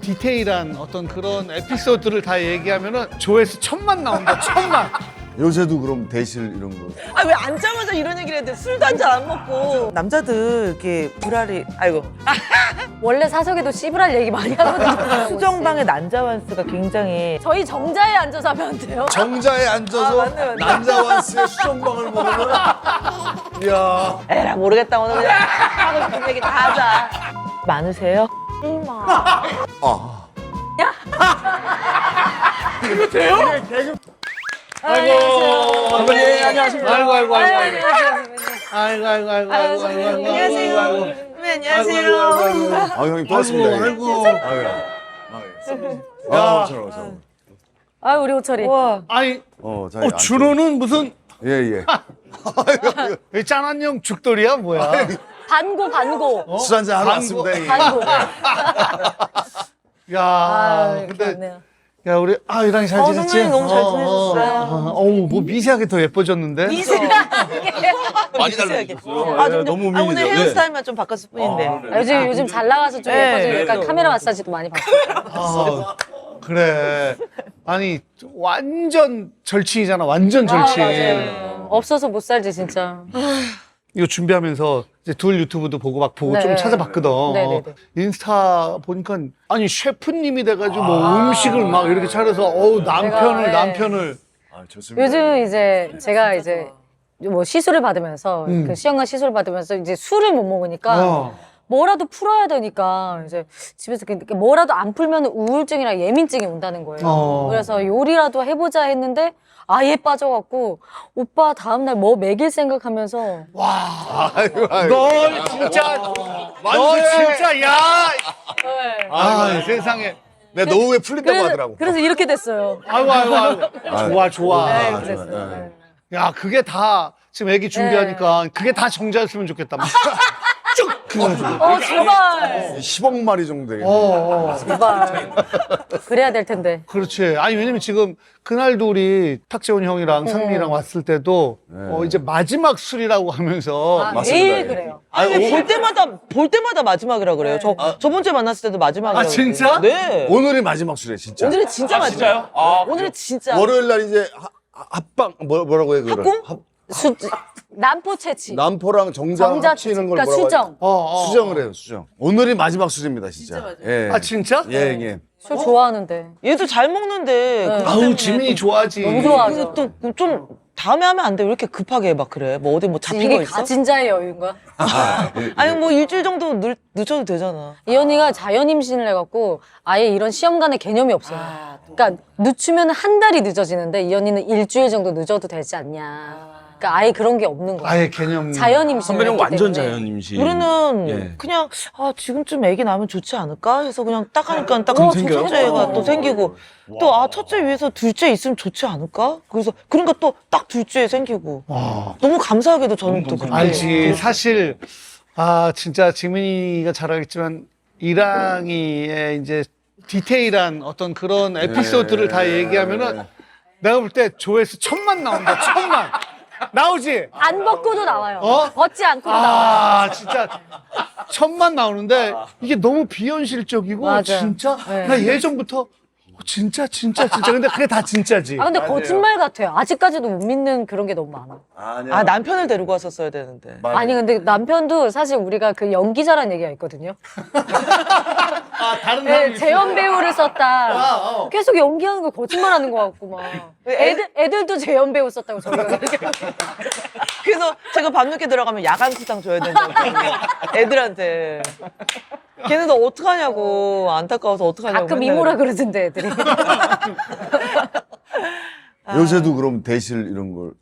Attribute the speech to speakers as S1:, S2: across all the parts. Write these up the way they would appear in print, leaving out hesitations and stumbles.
S1: 디테일한 어떤 그런 에피소드를 다 얘기하면은 조회수 1000만 나온다. 1000만.
S2: 요새도 그럼 대실 이런 거.
S3: 아 왜 앉자마자 이런 얘기를 해야 돼? 술도 한 잔 안 먹고. 남자들 이렇게 불알이 아이고
S4: 원래 사석에도 씨부랄 얘기 많이 하거든요.
S3: 수정방의 난자완스가 굉장히
S4: 저희 정자에 앉아서 하면 안 돼요?
S2: 정자에 앉아서
S3: 아, 맞네.
S2: 난자완스의 수정방을 보는 이야.
S3: 에라 모르겠다 오늘 그냥 하고 싶은 얘기 다 하자. 많으세요?
S2: 아.
S1: 아이고.
S4: 네,
S1: 아이고
S4: 안녕하십니까.
S1: 아이고 아이고.
S4: 안녕하세요.
S1: 아이고.
S3: 안녕하세요. 선배 안녕하세요.
S2: 아 형님 또 왔습니다.
S1: 아이고.
S2: 아유. 아, 저런.
S4: 아 우리 호철이.
S3: 와
S1: 아니.
S2: 잘.
S1: 준호는 무슨
S2: 예.
S1: 왜 짠한 형 죽돌이야 뭐야?
S4: 반고.
S2: 술 한잔 하러
S1: 반고.
S2: 왔습니다. 형님.
S4: 반고.
S1: 야,
S4: 아,
S1: 근데
S4: 귀엽네요.
S1: 야 우리 이랑이 잘 지냈지?
S3: 선배님 너무 잘 지내셨어요.
S1: 어우 뭐 미세하게 더 예뻐졌는데?
S5: 많이 달라졌어요.
S3: 아, 좀,
S2: 너무
S3: 아, 오늘
S2: 미인이죠.
S3: 헤어스타일만 좀 바꿨을 뿐인데.
S4: 요즘 잘 나가서 좀
S3: 네.
S4: 예뻐지고 약간 카메라 마사지도 많이 받고.
S1: 아, 그래. 아니 완전 절친이잖아. 완전 절친.
S4: 맞아요. 없어서 못 살지 진짜.
S1: 이거 준비하면서 이제 둘 유튜브도 보고 막 보고
S4: 네.
S1: 좀 찾아봤거든.
S4: 네네네.
S1: 인스타 보니까 아니 셰프님이 돼가지고 뭐 음식을 막 이렇게 차려서
S4: 네.
S1: 남편을
S2: 아, 좋습니다.
S4: 요즘 이제 제가 이제 뭐 시술을 받으면서 그 시험관 시술을 받으면서 이제 술을 못 먹으니까 뭐라도 풀어야 되니까 이제 집에서 이렇게 뭐라도 안 풀면 우울증이랑 예민증이 온다는 거예요. 그래서 요리라도 해보자 했는데 아예 빠져갖고 오빠 다음날 뭐 먹일 생각하면서
S2: 아이고.
S1: 널 진짜 널 진짜 야. 아 세상에.
S2: 내 노후에 풀린다고 하더라고.
S4: 그래서 이렇게 됐어요.
S1: 아이고. 좋아.
S4: 네,
S2: 아,
S4: 그랬어요.
S2: 네.
S4: 네.
S1: 야 그게 다 지금 애기 준비하니까 그게 다 정자였으면 좋겠다. 막 쭉 그래가지고.
S4: 제발.
S2: 10억 마리 정도 되겠네.
S4: 제발. 그래야 될 텐데.
S1: 그렇지. 아니 왜냐면 지금 그날도 우리 탁재훈 형이랑 상민이랑 왔을 때도 이제 마지막 술이라고 하면서
S2: 맞습니다.
S4: 매일
S2: 예.
S4: 그래요.
S3: 아니 왜 볼 때마다 마지막이라 그래요. 저번 주에 만났을 때도 마지막이라고.
S1: 아, 진짜?
S3: 네.
S2: 오늘이 마지막 술이에요, 진짜.
S3: 오늘은 진짜 마지막.
S5: 진짜요? 아,
S3: 오늘은 진짜.
S2: 월요일 날 이제 합방 뭐라고 해 그거를?
S3: 합공?
S4: 남포 채취.
S2: 남포랑 정장 합치는 걸
S4: 그러니까
S2: 뭐라고
S4: 수정.
S2: 수정을 해요, 수정. 오늘이 마지막 술입니다, 진짜. 예.
S1: 아 진짜?
S2: 예.
S4: 술 좋아하는데.
S3: 얘도 잘 먹는데. 그것
S1: 아우
S3: 때문에
S1: 지민이 좋아하지.
S4: 너무 좋아하죠.
S3: 또좀 다음에 하면 안 돼. 왜 이렇게 급하게 막 그래? 뭐 어디 뭐 잡힌 거
S4: 이게
S3: 있어?
S4: 가진자의 여유인가?
S3: 아니 뭐 일주일 정도 늦춰도 되잖아.
S4: 이 언니가 자연 임신을 해갖고 아예 이런 시험관의 개념이 없어요. 그러니까 늦추면 한 달이 늦어지는데 이 언니는 일주일 정도 늦어도 되지 않냐. 그러니까 아예 그런 게 없는 거야.
S1: 아예 개념.
S4: 자연 임신.
S5: 선배는 완전 자연 임신.
S3: 우리는
S5: 예.
S3: 그냥 지금쯤 애기 낳으면 좋지 않을까 해서 그냥 딱 하니까 딱
S5: 생겨요?
S3: 첫째 애가 또 생기고 또 첫째 위해서 둘째 있으면 좋지 않을까? 그래서 그러니까 또 딱 둘째 생기고 너무 감사하게도 저는 또 그렇게
S1: 알지. 사실 진짜 지민이가 잘 알겠지만 이랑이의 이제 디테일한 어떤 그런 에피소드를 다 얘기하면은 내가 볼 때 조회수 1000만 나온다. 1000만. 나오지?
S4: 안 벗고도 나와요.
S1: 어?
S4: 벗지 않고도 나와요.
S1: 진짜 1000만 나오는데 이게 너무 비현실적이고
S4: 맞아요.
S1: 진짜
S4: 네.
S1: 나 예전부터 진짜 근데 그게 다 진짜지.
S4: 근데 거짓말 같아요. 아직까지도 못 믿는 그런 게 너무 많아.
S2: 아니야.
S3: 남편을 데리고 왔었어야 되는데.
S4: 아니 근데 남편도 사실 우리가 그 연기자라는 얘기가 있거든요.
S1: 다른
S4: 네, 재현 배우를 썼다. 계속 연기하는 거 거짓말하는 거 같고 막. 애들도 재현 배우 썼다고 저희가.
S3: 그래서 제가 밤늦게 들어가면 야간 수당 줘야 된다고 애들한테. 걔네도 어떡하냐고 안타까워서 어떡하냐고.
S4: 가끔
S3: 맨날
S4: 이모라 그러던데 애들이.
S2: 요새도 그럼 대실 이런 걸.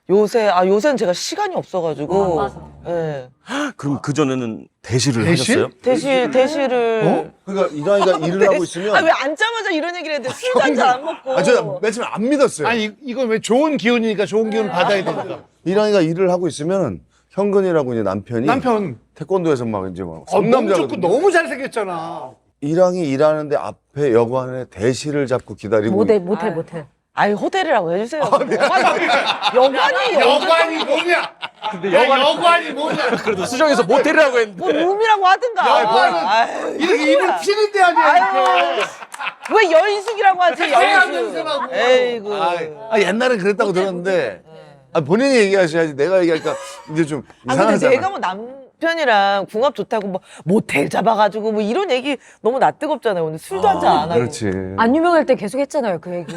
S3: 요새는 제가 시간이 없어가지고.
S4: 맞아.
S3: 예.
S5: 그럼 그전에는 대시를
S1: 대실?
S5: 하셨어요?
S3: 대시를.
S2: 그러니까 이랑이가 일을 하고 있으면.
S3: 왜 앉자마자 이런 얘기를 했는데 술도 한 잔 안 먹고.
S2: 제가 맨 처음에 안 믿었어요.
S1: 아니 이건 왜 좋은 기운이니까 좋은 기운 받아야 되니까.
S2: 이랑이가 일을 하고 있으면 현근이라고 이제 남편이
S1: 남편
S2: 태권도에서 막 이제 막
S1: 너무
S2: 상남자거든요.
S1: 좋고 너무 잘생겼잖아.
S2: 이랑이 일하는데 앞에 여관에 대시를 잡고 기다리고
S4: 모텔.
S3: 아이 호텔이라고 해주세요. 여관이
S1: 여관이 뭐냐?
S5: 근데
S1: 여관이 뭐냐?
S5: 그래도 수정에서 모텔이라고 했는데.
S3: 뭐 룸이라고 하든가.
S1: 여관은
S3: 아유,
S1: 이렇게 입을 피는 데 아니야 이렇게.
S3: 왜 여인숙이라고 하지?
S1: 세안
S3: 여인숙.
S1: 냄새나고.
S3: 에이구.
S2: 옛날에 그랬다고 들었는데 본인이 얘기하셔야지 내가 얘기하니까 이제 좀
S3: 아 근데
S2: 이상하잖아.
S3: 내가 뭐 남편이랑 궁합 좋다고 뭐 모텔 잡아가지고 뭐 이런 얘기 너무 나 뜨겁잖아요. 오늘 술도 한잔 안 하고.
S2: 그렇지.
S4: 안 유명할 때 계속 했잖아요, 그 얘기.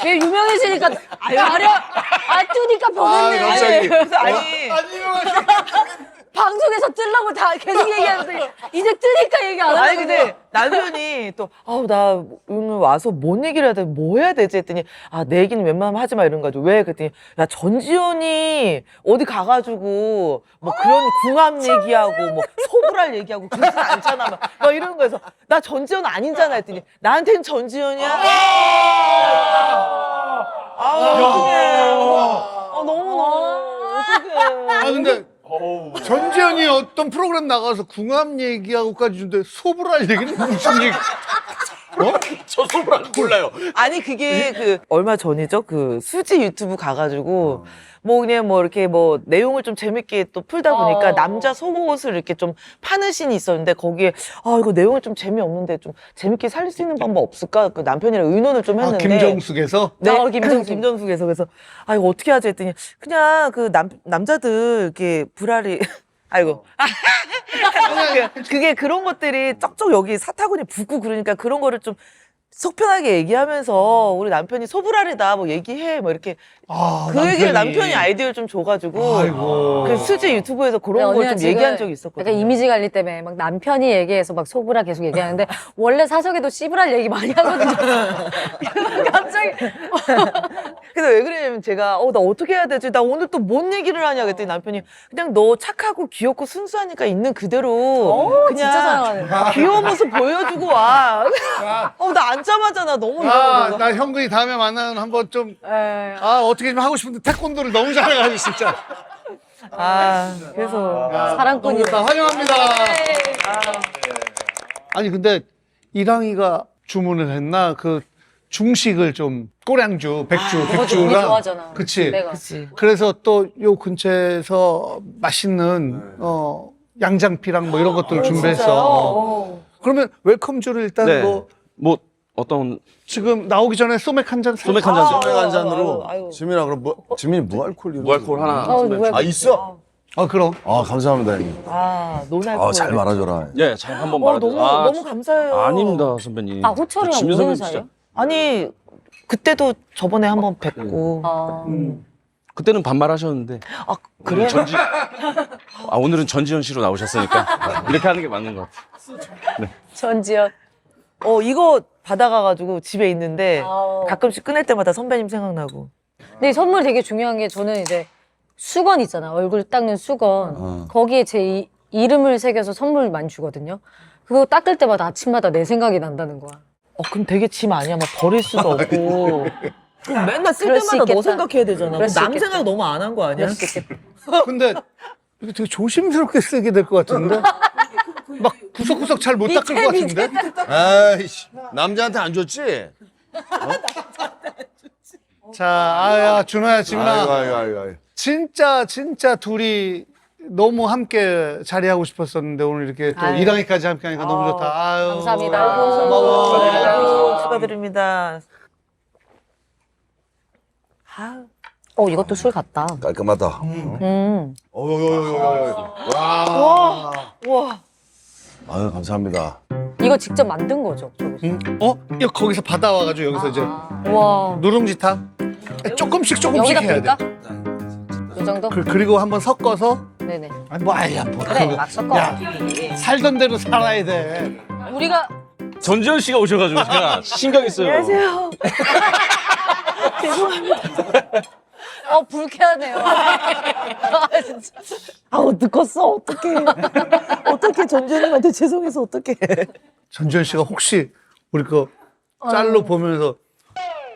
S4: 얘 유명해지니까 뜨니까 변했네.
S2: 아, 갑자기.
S3: 그래서 아니
S4: 방송에서 뜨려고 다 계속 얘기하는데 이제 뜨니까 얘기 안 하는
S3: 아니 근데 남편이 또 나 오늘 와서 뭔 얘기를 해야 돼? 뭐 해야 되지? 했더니 내 얘기는 웬만하면 하지 마 이런 거죠. 왜? 그랬더니 야 전지현이 어디 가가지고 뭐 그런 궁합 얘기하고 뭐 소불알 얘기하고 그러진 않잖아 막 이러는 거에서 나 전지현 아니잖아 했더니 나한텐 전지현이야? 어떡해. 너무너무 어떡해.
S1: 근데 전지현이 어떤 프로그램 나가서 궁합 얘기하고까지 준대 소불알 얘기는 무슨 얘기?
S5: 저 소불알 몰라요.
S3: 아니 그게 그 얼마 전이죠. 그 수지 유튜브 가가지고 뭐 그냥 뭐 이렇게 뭐 내용을 좀 재밌게 또 풀다 보니까 남자 속옷을 이렇게 좀 파는 씬이 있었는데 거기에 이거 내용을 좀 재미없는데 좀 재밌게 살릴 수 있는 방법 없을까? 그 남편이랑 의논을 좀 했는데
S1: 김정숙에서
S3: 네, 김정숙에서 그래서 이거 어떻게 하지 했더니 그냥 그 남자들 이렇게 불알이 아이고 그게 그런 것들이 쩍쩍 여기 사타구니 붓고 그러니까 그런 거를 좀 속 편하게 얘기하면서 우리 남편이 소불알이다 뭐 얘기해 뭐 이렇게 그 얘기를 남편이 아이디어를 좀 줘가지고
S1: 아이고.
S3: 그 수지 유튜브에서 그런 걸 좀 얘기한 적이 있었거든요.
S4: 약간 이미지 관리 때문에 막 남편이 얘기해서 막 소불알 계속 얘기하는데 원래 사석에도 씨불알 얘기 많이 하거든요. 갑자기
S3: 근데 왜 그러냐면 제가 나 어떻게 해야 되지? 나 오늘 또 뭔 얘기를 하냐 그랬더니 남편이 그냥 너 착하고 귀엽고 순수하니까 있는 그대로
S4: 진짜
S3: 그냥
S4: 사랑하네.
S3: 귀여운 모습 보여주고 와. 나 앉자마자 나 너무 이러는
S1: 나 형근이 다음에 만나면 한번 좀
S4: 에,
S1: 어떻게 좀 하고 싶은데 태권도를 너무 잘해가지고 진짜.
S3: 그래서
S4: 사랑꾼이
S1: 좋다. 환영합니다. 아니 근데 이랑이가 주문을 했나 그 중식을 좀 꼬량주, 백주,
S4: 우리
S1: 백주랑
S4: 좋아하잖아.
S1: 그치.
S4: 내가.
S1: 그래서 또 요 근처에서 맛있는 양장피랑 뭐 이런 것들을 준비했어. 그러면 웰컴주를 일단
S5: 네.
S1: 뭐
S5: 어떤
S1: 지금 나오기 전에 소맥 한 잔.
S5: 소맥 한 잔.
S2: 소맥 한 잔으로
S3: 아유.
S2: 지민아 그럼 지민이 무알콜
S5: 무알콜 하나.
S4: 누구야?
S2: 있어?
S1: 그럼.
S2: 감사합니다 형님.
S3: 논알콜.
S2: 잘 말아줘라.
S5: 예, 잘 한번 말해줘.
S3: 너무 감사해요.
S5: 아닙니다, 선배님.
S4: 호철이랑
S5: 지민
S4: 무슨
S5: 선배님
S4: 사이요?
S3: 아니 그때도 저번에 한번 뵙고
S5: 그때는 반말하셨는데
S3: 그래?
S5: 오늘은 전지현 씨로 나오셨으니까 이렇게 하는 게 맞는 것 같아요.
S4: 전지현.
S3: 이거 받아가가지고 집에 있는데
S4: 아.
S3: 가끔씩 꺼낼 때마다 선배님 생각나고.
S4: 근데 이 선물이 되게 중요한 게 저는 이제 수건 있잖아. 얼굴 닦는 수건. 거기에 제 이름을 새겨서 선물 많이 주거든요. 그거 닦을 때마다 아침마다 내 생각이 난다는 거야.
S3: 그럼 되게 짐 아니야? 막 버릴 수도 없고. 그럼 맨날 쓸
S4: 그럴 수
S3: 때마다 너
S4: 있겠다.
S3: 생각해야 되잖아.
S4: 그럴 수
S3: 남
S4: 있겠다.
S3: 생각 너무 안 한 거 아니야?
S4: 그럴 수 있겠다.
S1: 근데 이거 되게 조심스럽게 쓰게 될 것 같은데? 막 구석구석 잘 못 닦을 것 같은데?
S2: 아이씨 남자한테 안 줬지?
S1: 자, 준호야, 지민아.
S2: 아이고.
S1: 진짜 둘이 너무 함께 자리하고 싶었었는데 오늘 이렇게 또
S4: 아유.
S1: 이랑이까지 함께 하니까 너무 좋다. 아유.
S4: 감사합니다.
S1: 고마워.
S3: 아이고, 축하드립니다.
S4: 이것도 술 같다.
S2: 깔끔하다.
S3: 와.
S2: 아유 감사합니다.
S4: 이거 직접 만든 거죠? 저기서.
S1: 응? 이거 거기서 받아와가지고 여기서 이제
S4: 와.
S1: 누룽지 타? 조금씩
S4: 여기다
S1: 해야 돼.
S4: 볼까? 이 정도?
S1: 그리고 한번 섞어서
S4: 네네.
S1: 아니 뭐야 뭐
S4: 그래,
S1: 그거.
S4: 막 섞어.
S1: 야, 살던 대로 살아야 돼.
S4: 우리가
S5: 전지현 씨가 오셔가지고 제가 신경이 써요.
S3: 안녕하세요.
S4: 불쾌하네요. 진짜.
S3: 늦었어. 어떡해. 전지현님한테 죄송해서 어떡해.
S1: 전지현 씨가 혹시 우리 거 짤로 보면서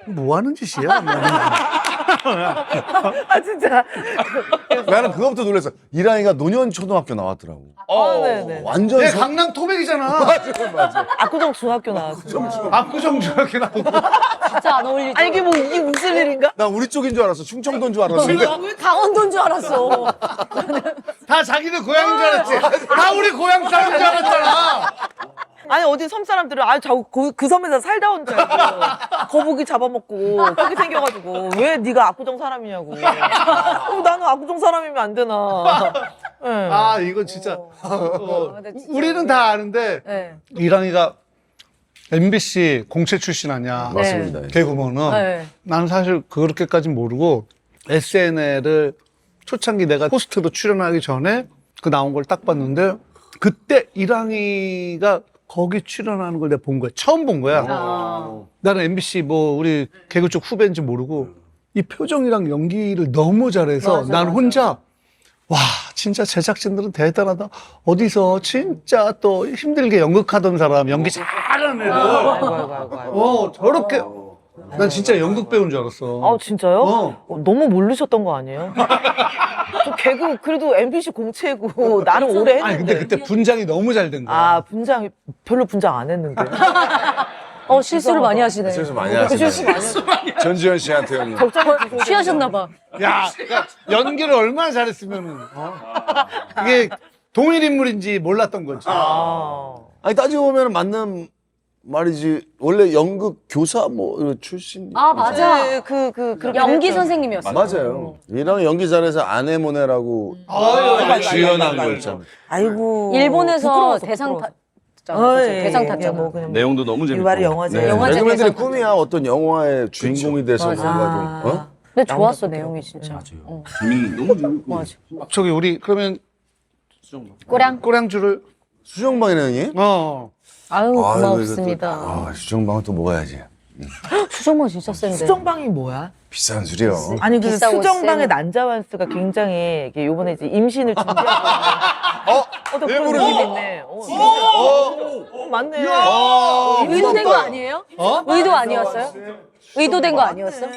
S1: 뭐 하는 짓이야?
S3: 진짜.
S2: 나는 그거부터 놀랐어. 이랑이가 노년초등학교 나왔더라고.
S3: 네네.
S2: 완전
S1: 얘 강남 토백이잖아.
S3: 압구정 중학교 나왔어.
S1: 압구정 중학교 나오고
S4: 진짜 안 어울리죠.
S3: 아니 이게 무슨 일인가?
S2: 나 우리 쪽인 줄 알았어. 충청도인 줄 알았는데.
S4: 강원도인 줄 알았어.
S1: 다 자기들 고향인 줄 알았지. 다 우리 고향 사람인 줄 알았잖아.
S3: 아니 어디 섬 사람들은 그 섬에서 살다 온 줄 알고 거북이 잡아먹고 그렇게 생겨가지고 왜 네가 압구정 사람이냐고. 나는 압구정 사람이면 안 되나. 네.
S1: 아 이건 진짜.
S4: 근데 진짜
S1: 우리는 다 아는데
S4: 네.
S1: 이랑이가 MBC 공채 출신 아니야.
S2: 맞습니다.
S1: 개그맨은.
S4: 네.
S1: 나는 사실 그렇게까지 모르고 SNL을 초창기 내가 호스트로 출연하기 전에 그 나온 걸 딱 봤는데 그때 이랑이가 거기 출연하는 걸 내가 본 거야. 처음 본 거야. 나는 MBC 뭐 우리 개그 쪽 후배인지 모르고 이 표정이랑 연기를 너무 잘해서 나는 혼자 와 진짜 제작진들은 대단하다. 어디서 진짜 또 힘들게 연극하던 사람 연기 잘하는 애들
S3: 아이고.
S1: 저렇게 난 진짜 연극 배우인 줄 알았어.
S3: 아 진짜요?
S1: 어.
S3: 너무 모르셨던 거 아니에요? 저 개그 그래도 MBC 공채고 나름 오래 했는데.
S1: 아니 근데 그때 분장이 너무 잘 된 거야.
S3: 아 분장 별로 분장 안 했는데.
S4: 실수를 많이 하시네.
S2: 실수 많이 하시네. 전지현 씨한테 형님.
S4: 취하셨나봐.
S1: 야, 그러니까 연기를 얼마나 잘했으면은 이게 동일 인물인지 몰랐던 거지.
S2: 아니 따지고 보면 맞는 말이지. 원래 연극 교사 뭐 이런 출신.
S4: 아, 맞아.
S3: 그렇게
S4: 연기
S3: 했죠.
S4: 선생님이었어.
S2: 맞아요. 얘랑 연기 잘해서 아네모네라고 주연한 거 있잖아.
S3: 아이고.
S4: 일본에서
S3: 부끄러워서,
S4: 대상
S3: 부끄러워서.
S4: 탔잖아. 그치?
S3: 어이,
S4: 대상
S3: 이게
S4: 탔잖아.
S3: 뭐 그냥
S5: 내용도 너무 재밌고.
S3: 일말이 영화제.
S2: 네.
S4: 영화제
S2: 개그맨들의
S4: 대상
S2: 꿈이야. 어떤 영화의 주인공이 돼서 뭔가 좀. 어?
S4: 근데 좋았어, 내용이 진짜.
S5: 재밌는 너무 재밌고.
S4: 맞아.
S1: 저기 우리 그러면
S4: 꼬량.
S1: 꼬량주를
S2: 수정방이네 형님.
S4: 아유,
S2: 아이고,
S4: 고맙습니다.
S2: 아 수정방은 또 먹어야지.
S4: 수정만 진짜 센데.
S3: 수정방이 뭐야?
S2: 비싼 술이요.
S3: 아니 그
S4: 비싸고
S3: 수정방의
S4: 센.
S3: 난자완스가 굉장히 이게 요번에 이제 임신을 준비하고 또 그런
S2: 일부러?
S3: 느낌이 있네. 맞네.
S4: 의도된 거 아니에요? 의도 아니었어요? 의도된 거 아니었어?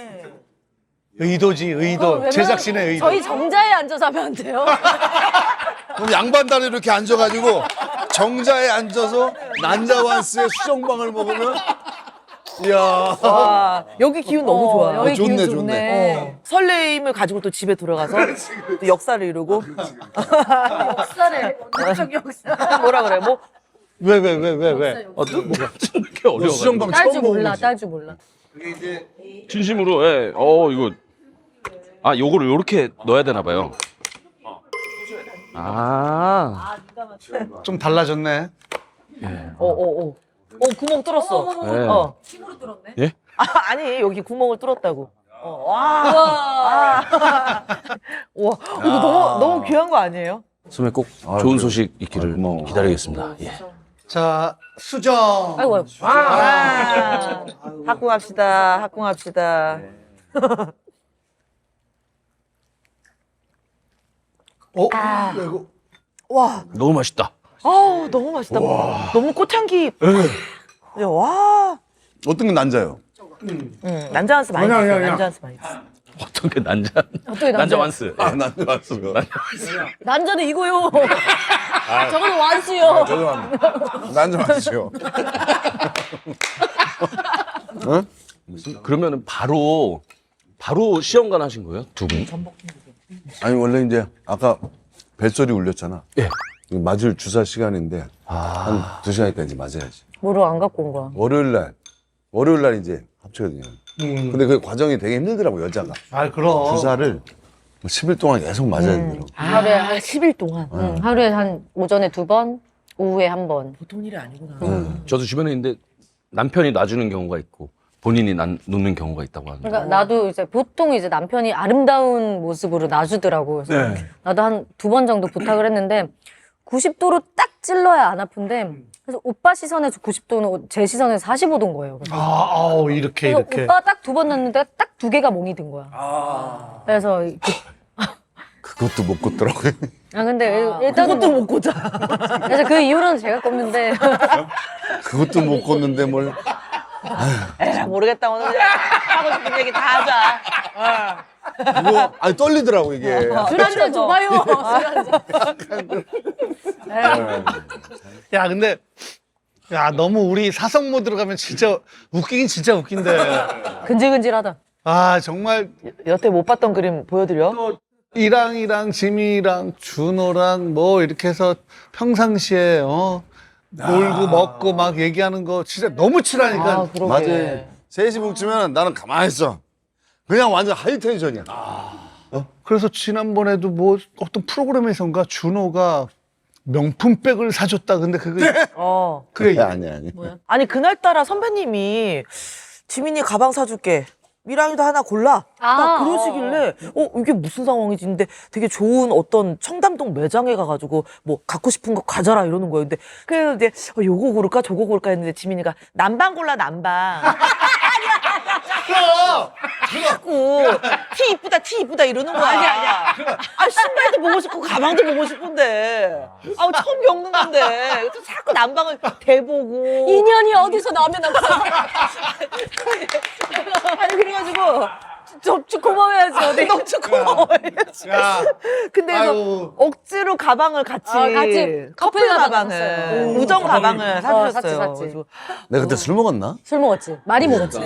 S1: 의도지 의도.
S4: 왜냐면
S1: 제작진의 의도.
S4: 저희 정자에 앉아서 하면 안 돼요?
S2: 그럼 양반다리 이렇게 앉아가지고 정자에 앉아서 난자완스의 수정방을 먹으면 이야.
S3: 와, 여기 기운 너무 좋아.
S4: 여기
S2: 좋네,
S4: 기운
S2: 좋네.
S3: 설레임을 가지고 또 집에 들어가서 또 역사를 이루고
S4: 역사를.
S3: 뭐라 그래 뭐
S1: 왜?
S5: 어떤 뭐가 이렇게 어려워.
S2: 수정방
S4: 딸
S2: 처음
S4: 줄 몰라,
S2: 먹어보지.
S4: 딸 줄 몰라.
S5: 진심으로 예. 이거 요거를 요렇게 넣어야 되나 봐요.
S1: 좀 달라졌네.
S3: 구멍 뚫었어.
S5: 네.
S3: 힘으로
S4: 뚫었네?
S5: 예?
S3: 아니 여기 구멍을 뚫었다고. 와. 와, 이거 너무 귀한 거 아니에요?
S5: 선배 꼭 좋은 소식 있기를 기다리겠습니다. 예.
S1: 자 수정.
S4: 아이고,
S3: 합궁합시다. 합궁합시다.
S1: 이거
S3: 와,
S5: 너무 맛있다.
S3: 아우 너무 맛있다. 너무 꽃향기. 와,
S2: 어떤 건 난자요?
S3: 난자한스 많이 드세요. 난자한스 많이 드세요.
S5: 어떤 게 난자?
S4: 어떻게
S5: 난자 완스.
S2: 아 난자완스.
S4: 난자는 이거요. 저거는 완수요.
S2: 죄송합니다. 난자완스요.
S5: 그러면은 바로 시험관 하신 거예요? 두 분?
S2: 아니 원래 이제 아까 벨소리 울렸잖아.
S5: 예.
S2: 이거 맞을 주사 시간인데 한 2시간 있다 이제 맞아야지.
S4: 뭐로 안 갖고 온 거야?
S2: 월요일 날 이제 합치거든요. 근데 그 과정이 되게 힘들더라고 여자가.
S1: 아 그럼.
S2: 주사를 10일 동안 계속 맞아야 되더라고.
S4: 하루에
S3: 10일 동안.
S4: 하루에 한 오전에 2번, 오후에 1번.
S3: 보통 일이 아니구나.
S5: 저도 주변에 있는데 남편이 놔주는 경우가 있고 본인이 놓는 경우가 있다고 하는데.
S4: 그러니까 나도 이제 보통 이제 남편이 아름다운 모습으로 놔주더라고. 그래서 나도 한 2번 정도 부탁을 했는데 90도로 딱 찔러야 안 아픈데 그래서 오빠 시선에서 90도는 제 시선에서 45도인 거예요. 그래서
S1: 이렇게
S4: 그래서 오빠 딱 2번 넣는데 딱 2개가 몽이 든 거야. 그래서
S2: 그것도 못 걷더라고요.
S4: 근데 일단은
S3: 그것도 못 꽂아.
S4: 그래서 그 이후로는 제가 꼽는데
S2: 그것도 못 걷는데 뭘.
S3: 모르겠다. 오늘 그냥 하고 싶은 얘기 다 하자.
S2: 그거 아니 떨리더라고 이게.
S4: 술 한 잔 줘봐요.
S1: 야 근데 야, 너무 우리 사성모 들어가면 진짜 웃기긴 진짜 웃긴데.
S4: 근질근질하다.
S1: 아, 정말
S3: 여태 못 봤던 그림 보여드려?
S1: 이랑이랑 지민이랑 준호랑 뭐 이렇게 해서 평상시에 놀고 먹고 막 얘기하는 거 진짜 너무 친하니까.
S3: 아, 그러게.
S2: 맞아. 셋이 뭉치면 나는 가만히 있어. 그냥 완전 하이 텐션이야.
S1: 그래서 지난번에도 뭐 어떤 프로그램에선가 준호가 명품백을 사줬다. 근데 그게 그게
S2: 아니.
S3: 아니 그날따라 선배님이 지민이 가방 사줄게. 미랑이도 하나 골라. 딱
S4: 아,
S3: 그러시길래 이게 무슨 상황이지? 근데 되게 좋은 어떤 청담동 매장에 가가지고 뭐 갖고 싶은 거 가져라 이러는 거예요. 근데 그래서 이제 요거 고를까 저거 고를까 했는데 지민이가 남방 골라 남방. 자꾸 티 이쁘다 이러는 거야. 아니야. 아 신발도 보고 싶고 가방도 보고 싶은데 처음 겪는 건데 또 자꾸 남방을 대보고.
S4: 인연이 어디서 나면 없어.
S3: 아니 그래가지고
S4: 접촉 고마워야지 어디.
S3: 너무 고마워야지.
S1: 야.
S3: 근데
S1: 아이고.
S3: 억지로 가방을 같이
S4: 같이
S3: 커플
S4: 커플
S3: 가방을
S4: 샀어요.
S3: 우정 가방을 사주셨어요.
S4: 샀지.
S3: 그래가지고
S2: 내가 그때 술 먹었나?
S4: 술 먹었지. 많이 먹었지.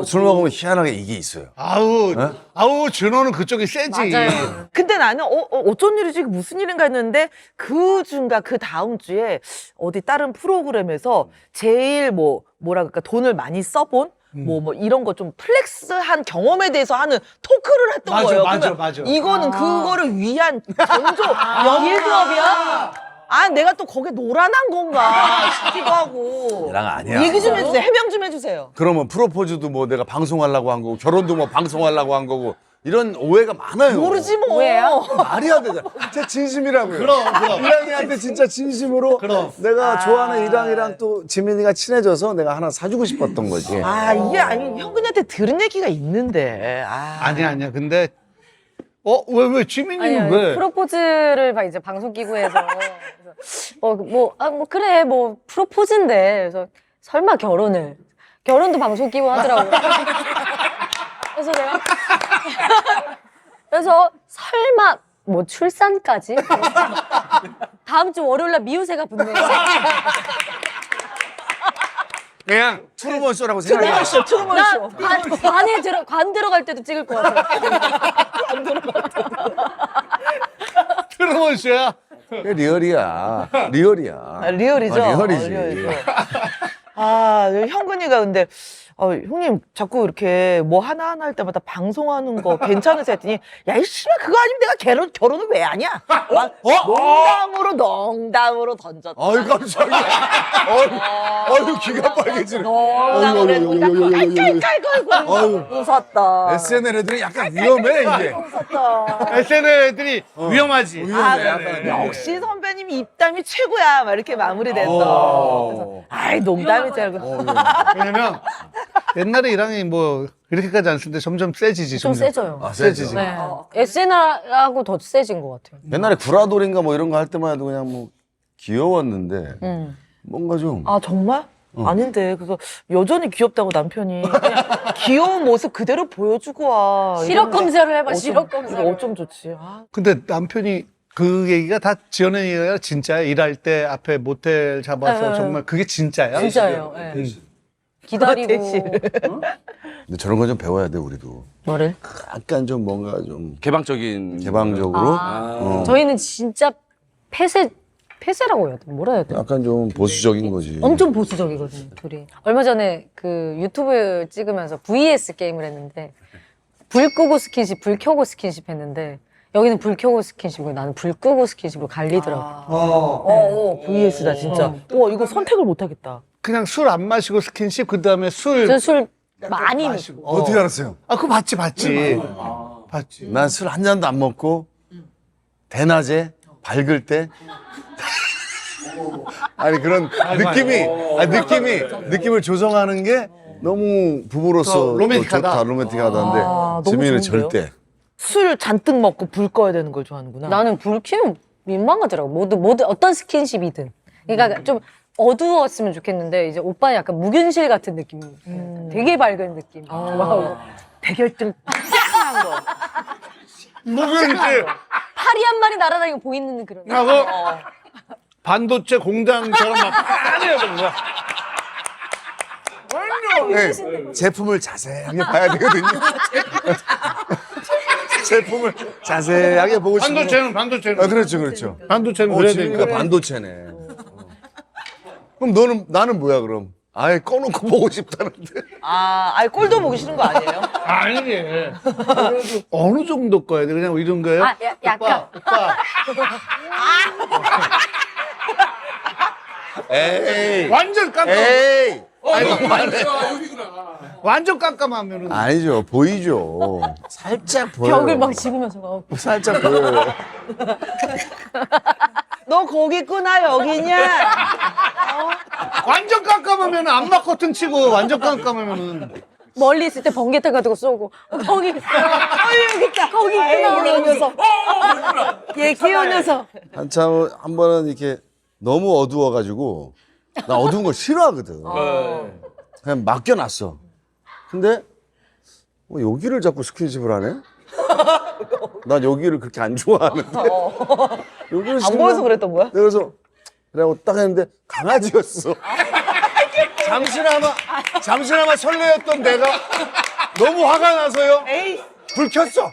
S2: 술 먹으면 희한하게 이게 있어요.
S1: 아우, 준호는 그쪽이 세지.
S4: 맞아요.
S3: 근데 나는 어쩐 일이지 무슨 일인가 했는데 그 주인가 그 다음 주에 어디 다른 프로그램에서 제일 뭐라 그럴까 돈을 많이 써본 뭐 이런 거 좀 플렉스한 경험에 대해서 하는 토크를 했던
S1: 맞아,
S3: 거예요.
S1: 맞아,
S3: 그러면
S1: 맞아.
S3: 이거는 그거를 위한 전조
S4: 일조업이야?
S3: 내가 또 거기에 노란한 건가 싶기도 하고.
S2: 얘랑 아니야.
S3: 얘기 좀 해주세요. 해명 좀 해주세요.
S2: 그러면 프로포즈도 뭐 내가 방송하려고 한 거고 결혼도 뭐 방송하려고 한 거고 이런 오해가 많아요.
S3: 모르지 뭐.
S4: 왜요?
S2: 말이 안 되잖아. 진짜 진심이라고요.
S1: 그럼.
S2: 이랑이한테 진짜 진심으로
S1: 그럼.
S2: 내가 좋아하는 이랑이랑 또 지민이가 친해져서 내가 하나 사주고 싶었던 거지.
S3: 이게 아니 현근이한테 들은 얘기가 있는데.
S1: 아니야. 근데 왜 지민이는
S4: 아니,
S1: 왜?
S4: 프로포즈를 막 이제 방송 기구에서 그래 프로포즈인데 그래서 설마 결혼도 방송 기구 하더라고. 그래서 내가 그래서 설마 출산까지 다음 주 월요일 날 미우새가 붙네.
S2: 그냥 트루먼 쇼라고 생각해.
S3: 트루먼 쇼.
S4: 관 들어갈 때도 찍을 것 같아.
S1: 트루먼 쇼야?
S2: 리얼이야.
S3: 리얼이죠.
S2: 리얼이지.
S3: 리얼이죠. 현근이가 근데 형님 자꾸 이렇게 뭐 하나하나 할 때마다 방송하는 거 괜찮으세요 했더니 야 이 씨발 그거 아니면 내가 결혼을 왜 하냐? 농담으로 던졌다.
S2: 아유 깜짝이야. 아유 기가 빨개지네.
S3: 농담을 했으니까 깔깔깔깔 웃었다.
S2: SNL 애들이 약간 위험해 이게.
S3: 웃었다.
S1: SNL 애들이 위험하지.
S3: 역시 선배님 입담이 최고야. 막 이렇게 마무리됐어. 그래서 농담이지 알고.
S1: 왜냐면 옛날에 이랑이 뭐 이렇게까지 안 쓰는데 점점 세지지.
S4: 좀
S1: 점점.
S4: 세져요.
S2: 세지지.
S4: 네. SNR하고 더 세진 것 같아요.
S2: 옛날에 구라돌인가 뭐 이런 거 할 때만 해도 그냥 뭐 귀여웠는데 뭔가 좀
S3: 정말? 아닌데 그래서 여전히 귀엽다고 남편이 그냥 귀여운 모습 그대로 보여주고 와.
S4: 시력 검사를 해봐.
S3: 어쩜-
S4: 시력 검사.
S3: 이거 어쩜 좋지.
S1: 근데 남편이 그 얘기가 다 지어낸 얘기가 진짜야? 일할 때 앞에 모텔 잡아서
S4: 네.
S1: 정말 그게 진짜야?
S4: 진짜예요. 네. 기다리고.
S2: 근데 저런 거 좀 배워야 돼 우리도.
S4: 뭐를?
S2: 약간 좀 뭔가 좀
S5: 개방적인
S2: 개방적으로
S4: 저희는 진짜 폐쇄라고 해야 돼. 뭐라 해야 돼?
S2: 약간 좀 보수적인 거지.
S4: 엄청 보수적이거든요, 둘이. 얼마 전에 그 유튜브 찍으면서 VS 게임을 했는데 불 끄고 스킨십, 불 켜고 스킨십 했는데 여기는 불 켜고 스킨십이고 나는 불 끄고 스킨십으로 갈리더라고.
S3: VS다 진짜. 와 이거 선택을 못 하겠다.
S1: 그냥 술 안 마시고 스킨십 그다음에 술
S4: 저는 술 많이 먹고.
S1: 마시고.
S2: 어떻게 알았어요?
S1: 그거 봤지. 봤지.
S2: 난 술 한 잔도 안 먹고 대낮에 밝을 때 아니 그런 느낌을 조성하는 게 너무 부부로서
S1: 더 로맨틱하다.
S2: 좋다, 로맨틱하다는데
S3: 너무
S2: 지민이는
S3: 좋은데요?
S2: 절대.
S3: 술 잔뜩 먹고 불 꺼야 되는 걸 좋아하는구나.
S4: 나는 불 켜면 민망하더라고. 모두 어떤 스킨십이든. 그러니까 좀 어두웠으면 좋겠는데 이제 오빠는 약간 무균실 같은 느낌. 되게 밝은 느낌. 좋아하고.
S3: 대결등 한 거.
S1: 무슨
S4: 파리 한 마리 날아다니고 보이는 그런.
S1: 하고 반도체 공장처럼 막 아니에요, 뭔가.
S2: 네, 제품을 자세하게 봐야 되거든요. 제품을 자세하게 보고 싶은.
S1: 반도체는.
S2: 아, 그렇죠, 그렇죠.
S1: 반도체는 그래야
S2: 지금이가
S1: 되니까.
S2: 반도체네. 그럼 나는 뭐야, 그럼? 아예 꺼놓고 보고 싶다는데.
S3: 아니 꼴도 보기 싫은 거 아니에요?
S1: 아니지. 어느 정도 꺼야 돼? 그냥 이런 거예요?
S4: 아, 약간.
S1: 오빠.
S2: 에이.
S1: 완전 깜깜.
S2: 에이.
S1: 완전 깜깜하면은.
S2: 아니죠, 보이죠. 살짝 보여요.
S4: 벽을 막 집으면서 막.
S2: 살짝 보여요.
S3: 너 거기 있구나 여기냐?
S1: 완전 깜깜하면 암막 커튼 치고 완전 깜깜하면은.
S4: 멀리 있을 때 번개탄 같은 거 쏘고 거기 있어. 여기 있다. 거기 있구나. 귀여운 녀석. 얘 귀여운 녀석.
S2: 한참 한 번은 이렇게 너무 어두워가지고 나 어두운 걸 싫어하거든. 그냥 맡겨놨어. 근데 뭐 여기를 자꾸 스킨십을 하네? 난 여기를 그렇게 안 좋아하는데 여기를
S3: 안 보여서 그랬던 거야?
S2: 그래서 그래고 딱 했는데 강아지였어. 잠시나마 설레었던 내가 너무 화가 나서요. 불 켰어.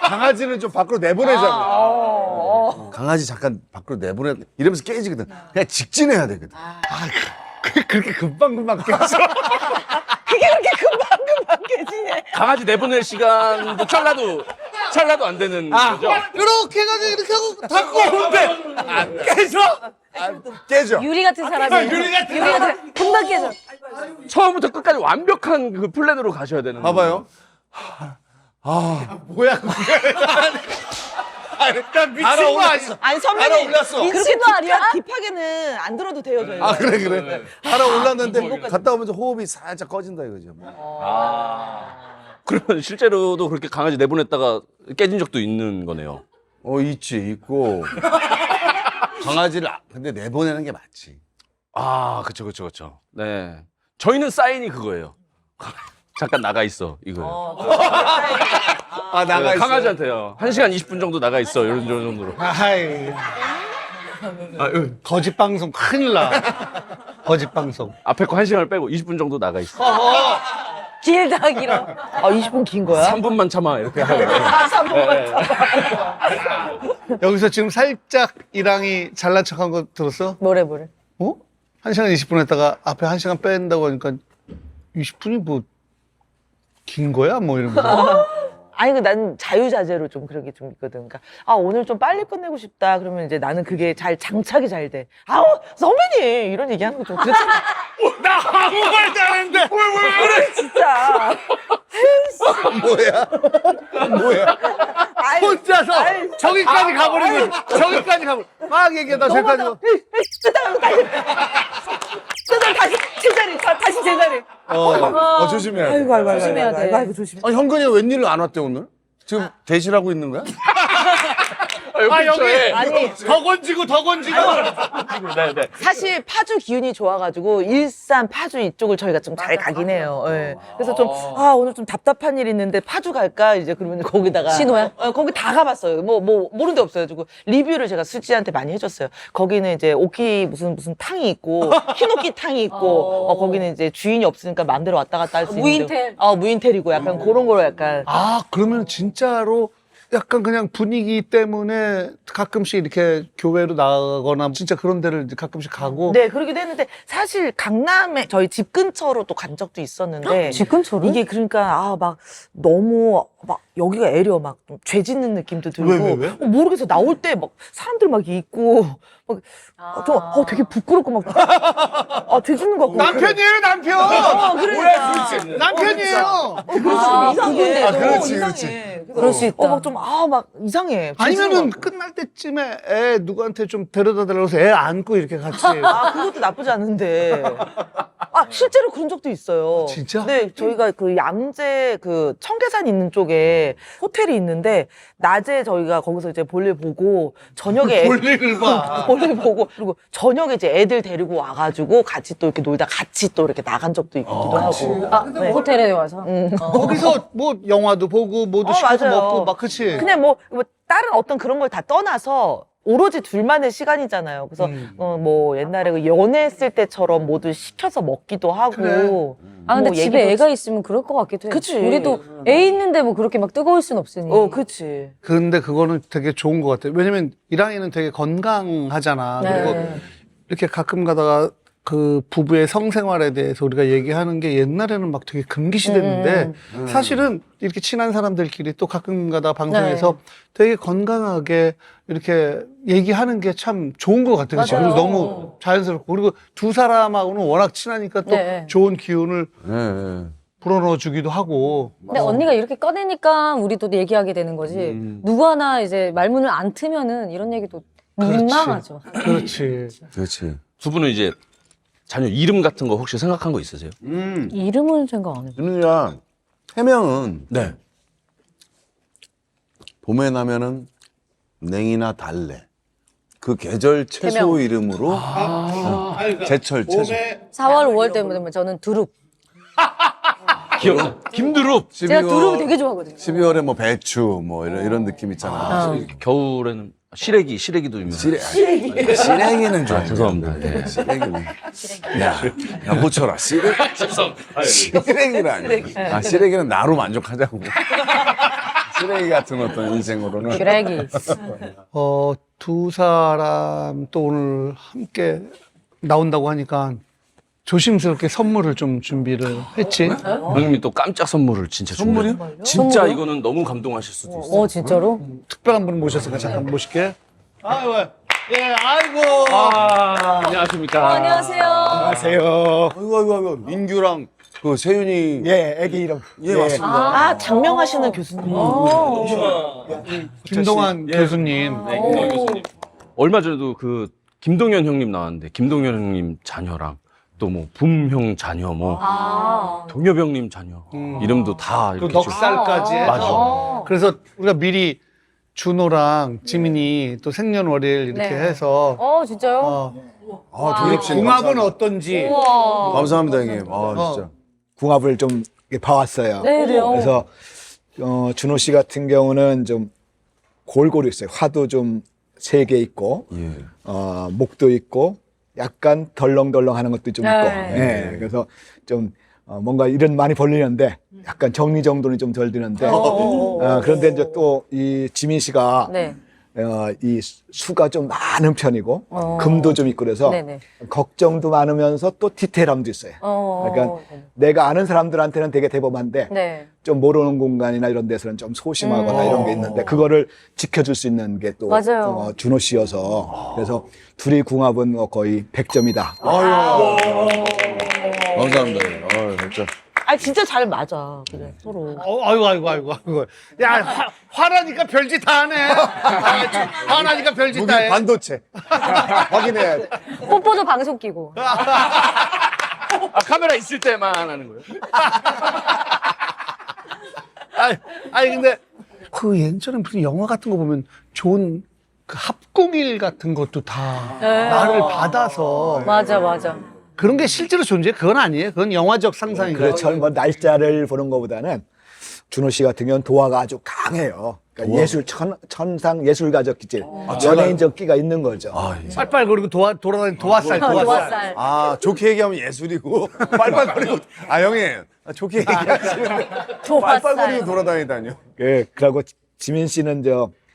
S2: 강아지는 좀 밖으로 내보내자고. 강아지 잠깐 밖으로 내보내 이러면서 깨지거든. 그냥 직진해야 되거든.
S1: 그렇게 금방금방 깨져.
S3: 그게 그렇게 금방 깨지네.
S5: 강아지 내보낼 시간도 찰나도 안 되는 거죠?
S1: 이렇게 해가지고 이렇게 하고 닫고 오는데 깨져.
S2: 깨져.
S4: 유리 같은 사람이. 유리 같은. 금방 깨져.
S5: 처음부터 끝까지 완벽한 그 플랜으로 가셔야 되는
S2: 봐봐요.
S1: 뭐야 그게. 나 미친 거 아니야.
S3: 아니 선배님
S2: 올랐어.
S3: 그렇게
S4: 미친 거 아니야?
S3: 딥하게는 안 들어도 돼요 저희.
S2: 아 그래. 하나 올랐는데 갔다 오면서 호흡이 살짝 꺼진다 이거죠.
S5: 그러면 실제로도 그렇게 강아지 내보냈다가 깨진 적도 있는 거네요.
S2: 있고 강아지를 근데 내보내는 게 맞지.
S5: 아, 그쵸. 네. 저희는 사인이 그거예요. 잠깐 나가 있어, 이거예요.
S2: 나가 있어.
S5: 강아지한테요. 1시간 20분 정도 나가 있어, 이런 정도로.
S1: 아이. 거짓 방송 큰일 나. 거짓 방송.
S5: 앞에 거 1시간을 빼고 20분 정도 나가 있어.
S4: 길다 길어.
S3: 20분 긴 거야?
S5: 3분만 참아, 이렇게 하고.
S3: 3분만
S1: 여기서 지금 살짝 이랑이 잘난 척한 거 들었어?
S4: 뭐래.
S1: 어? 1시간 20분 했다가 앞에 1시간 뺀다고 하니까 20분이 뭐 긴 거야? 뭐 이러면서.
S3: 아니 난 자유자재로 좀 그런 게 좀 있거든. 그러니까 오늘 좀 빨리 끝내고 싶다. 그러면 이제 나는 그게 잘 장착이 잘 돼. 선배님 이런 얘기하는 거 좀 그렇잖아.
S1: 나 아무 말도 안 했는데 왜 그래?
S3: 진짜.
S2: 뭐야?
S1: 혼자서 저기까지 가버린 거지. 저기까지 가버린 막 얘기하다 저기까지 가.
S3: 다시 제자리. 다시 제자리.
S2: 조심해야 돼.
S4: 조심해야 돼.
S3: 아이고 조심.
S2: 현근이가 웬일로 안 왔대 오늘? 지금 대실하고 있는 거야?
S1: 여기
S3: 아니
S1: 더 건지고
S5: 네.
S3: 사실 파주 기운이 좋아가지고 일산 파주 이쪽을 저희가 좀 잘 가긴 해요. 예. 그래서 좀 오늘 좀 답답한 일 있는데 파주 갈까 이제 그러면 거기다가
S4: 신호야?
S3: 거기 다 가봤어요. 뭐 모르는 데 없어요. 그리고 리뷰를 제가 수지한테 많이 해줬어요. 거기는 이제 오키 무슨 탕이 있고 흰오키 탕이 있고 거기는 이제 주인이 없으니까 마음대로 왔다 갔다 할 수 있는
S4: 무인텔?
S3: 무인텔이고 약간 그런 거로 약간
S1: 그러면 진짜로 약간 그냥 분위기 때문에 가끔씩 이렇게 교회로 나가거나 진짜 그런 데를 이제 가끔씩 가고.
S3: 네 그러기도 했는데 사실 강남에 저희 집 근처로 또 간 적도 있었는데
S4: 집 근처로?
S3: 이게 그러니까 막 너무 막 여기가 애려 막 좀 죄 짓는 느낌도 들고
S1: 왜?
S3: 모르겠어 나올 때 막 사람들 막 있고 좀 되게 부끄럽고 막 죄 짓는 거 같고
S1: 남편이에요, 남편.
S3: 그러니까
S1: 남편이에요.
S3: 이상해
S2: 그렇지.
S4: 그럴 수 있다.
S3: 막 이상해
S1: 아니면은 끝날 때쯤에 애 누구한테 좀 데려다 달라고 해서 애 안고 이렇게 같이.
S3: 그것도 나쁘지 않은데. 실제로 그런 적도 있어요.
S1: 진짜?
S3: 네, 저희가 그 양재 그 청계산 있는 쪽에 호텔이 있는데, 낮에 저희가 거기서 이제 볼일 보고, 저녁에
S1: 볼일을 봐.
S3: 볼일 보고, 그리고 저녁에 이제 애들 데리고 와가지고 같이 또 이렇게 놀다 같이 또 이렇게 나간 적도 있기도 하고.
S4: 네. 호텔에 와서.
S1: 거기서 뭐 영화도 보고 뭐도 시켜서
S3: 맞아요.
S1: 먹고 막 그치.
S3: 그냥 뭐 다른 어떤 그런 걸 다 떠나서 오로지 둘만의 시간이잖아요. 그래서 뭐 옛날에 그 연애했을 때처럼 뭐든 시켜서 먹기도 하고.
S1: 그래.
S4: 아 근데
S3: 뭐
S4: 집에
S3: 얘기도
S4: 애가 있으면 그럴 것 같기도 해.
S3: 그치.
S4: 우리도 애 있는데 뭐 그렇게 막 뜨거울 순 없으니.
S3: 그치.
S1: 근데 그거는 되게 좋은 것 같아요. 왜냐면 이랑이는 되게 건강하잖아.
S4: 네.
S1: 그리고 이렇게 가끔 가다가 그 부부의 성생활에 대해서 우리가 얘기하는 게 옛날에는 막 되게 금기시됐는데 사실은 이렇게 친한 사람들끼리 또 가끔 가다가 방송에서 되게 건강하게 이렇게 얘기하는 게 참 좋은 것 같아요. 그치?
S4: 맞아요.
S1: 그리고 너무 자연스럽고 그리고 두 사람하고는 워낙 친하니까 또
S4: 네.
S1: 좋은 기운을
S2: 네.
S1: 불어넣어 주기도 하고.
S4: 근데 언니가 이렇게 꺼내니까 우리도 얘기하게 되는 거지. 누구 하나 이제 말문을 안 트면은 이런 얘기도 민망하죠.
S1: 그렇지.
S2: 그렇지.
S5: 두 분은 이제 자녀 이름 같은 거 혹시 생각한 거 있으세요?
S4: 이름은 생각 안 해.
S2: 준우야, 해명은
S5: 네.
S2: 봄에 나면은 냉이나 달래. 그 계절 채소
S4: 해명.
S2: 이름으로 제철 채소.
S4: 4월, 5월 때문에 저는 두릅.
S5: 귀엽다. 김두릅.
S4: 제가 두릅 되게 좋아하거든요.
S2: 12월에 뭐 배추 뭐 이런 느낌 있잖아.
S5: 겨울에는 시래기도 유명해요.
S2: 시래기는 좋아.
S5: 죄송합니다. 예.
S2: 시래기는. 야 고쳐라. 시래기라니. 아, 시래기는 나로 만족하자고. 시래기 같은 어떤 인생으로는.
S4: 기레기.
S1: 두 사람 또 오늘 함께 나온다고 하니까 조심스럽게 선물을 좀 준비를 했지.
S5: 형님이 또 깜짝 선물을 진짜 준비해요. 진짜 이거는 너무 감동하실 수도 있어요.
S4: 진짜로?
S1: 특별한 분 모셨으니까 잠깐 모실게. 아이고, 예, 아이고.
S5: 안녕하십니까.
S4: 안녕하세요.
S6: 안녕하세요.
S2: 아이고 민규랑 그 세윤이.
S6: 예, 애기 이름.
S2: 예, 맞습니다.
S3: 장명하시는 교수님.
S1: 김동환 교수님.
S5: 얼마 전에도 그 김동현 형님 나왔는데 김동현 형님 자녀랑 또 뭐 붐형 자녀 뭐 동엽 형님 자녀 이름도 다
S1: 그
S5: 이렇게
S1: 넉살까지 해서.
S5: 맞아.
S1: 그래서 우리가 미리 준호랑 지민이 또 생년월일 이렇게
S4: 네.
S1: 해서
S4: 진짜요?
S2: 동엽 씨.
S1: 궁합은 어떤지.
S2: 감사합니다, 형님. 아, 진짜.
S6: 궁합을 좀 이렇게 봐왔어요.
S4: 네네요.
S6: 그래서 준호 씨 같은 경우는 좀 골고루 있어요. 화도 좀 3개 있고,
S2: 예.
S6: 목도 있고, 약간 덜렁덜렁하는 것도 좀 있고.
S4: 네.
S6: 예, 그래서 좀 뭔가 일은 많이 벌리는데 약간 정리정돈이 좀 덜 되는데. 그런데 이제 또 이 지민 씨가
S4: 네.
S6: 이 수가 좀 많은 편이고 금도 좀 있고 그래서
S4: 네네.
S6: 걱정도 많으면서 또 디테일함도 있어요. 그러니까 내가 아는 사람들한테는 되게 대범한데
S4: 네.
S6: 좀 모르는 공간이나 이런 데서는 좀 소심하거나 이런 게 있는데 그거를 지켜줄 수 있는 게 또
S4: 맞아요.
S6: 준호 씨여서 그래서 둘이 궁합은 거의 100점이다.
S2: 감사합니다. 진짜.
S3: 진짜 잘 맞아. 그래, 서로.
S1: 아이고. 야, 화나니까 별짓 다 하네. 화나니까 별짓 다 해.
S6: 반도체 확인해야 돼.
S4: 뽀뽀도 방송 끼고.
S5: 카메라 있을 때만 하는 거예요?
S1: 아니 근데 그 예전에 무슨 영화 같은 거 보면 좋은 그 합공일 같은 것도 다 나를 받아서
S4: 맞아.
S1: 그런 게 실제로 존재해? 그건 아니에요. 그건 영화적 상상인 거예요.
S6: 그렇죠. 뭐 날짜를 보는 것보다는 준호 씨 같은 경우는 도화가 아주 강해요. 그러니까 예술 천상 예술가적 기질, 연예인적 끼가 있는 거죠.
S1: 빨빨거리고 돌아다니는 도화살.
S4: 도화살.
S2: 아, 좋게 얘기하면 예술이고, 빨빨거리고. 아, 형님. 좋게 얘기하시는데. 빨빨거리고 돌아다니다뇨.
S6: 그리고 지민 씨는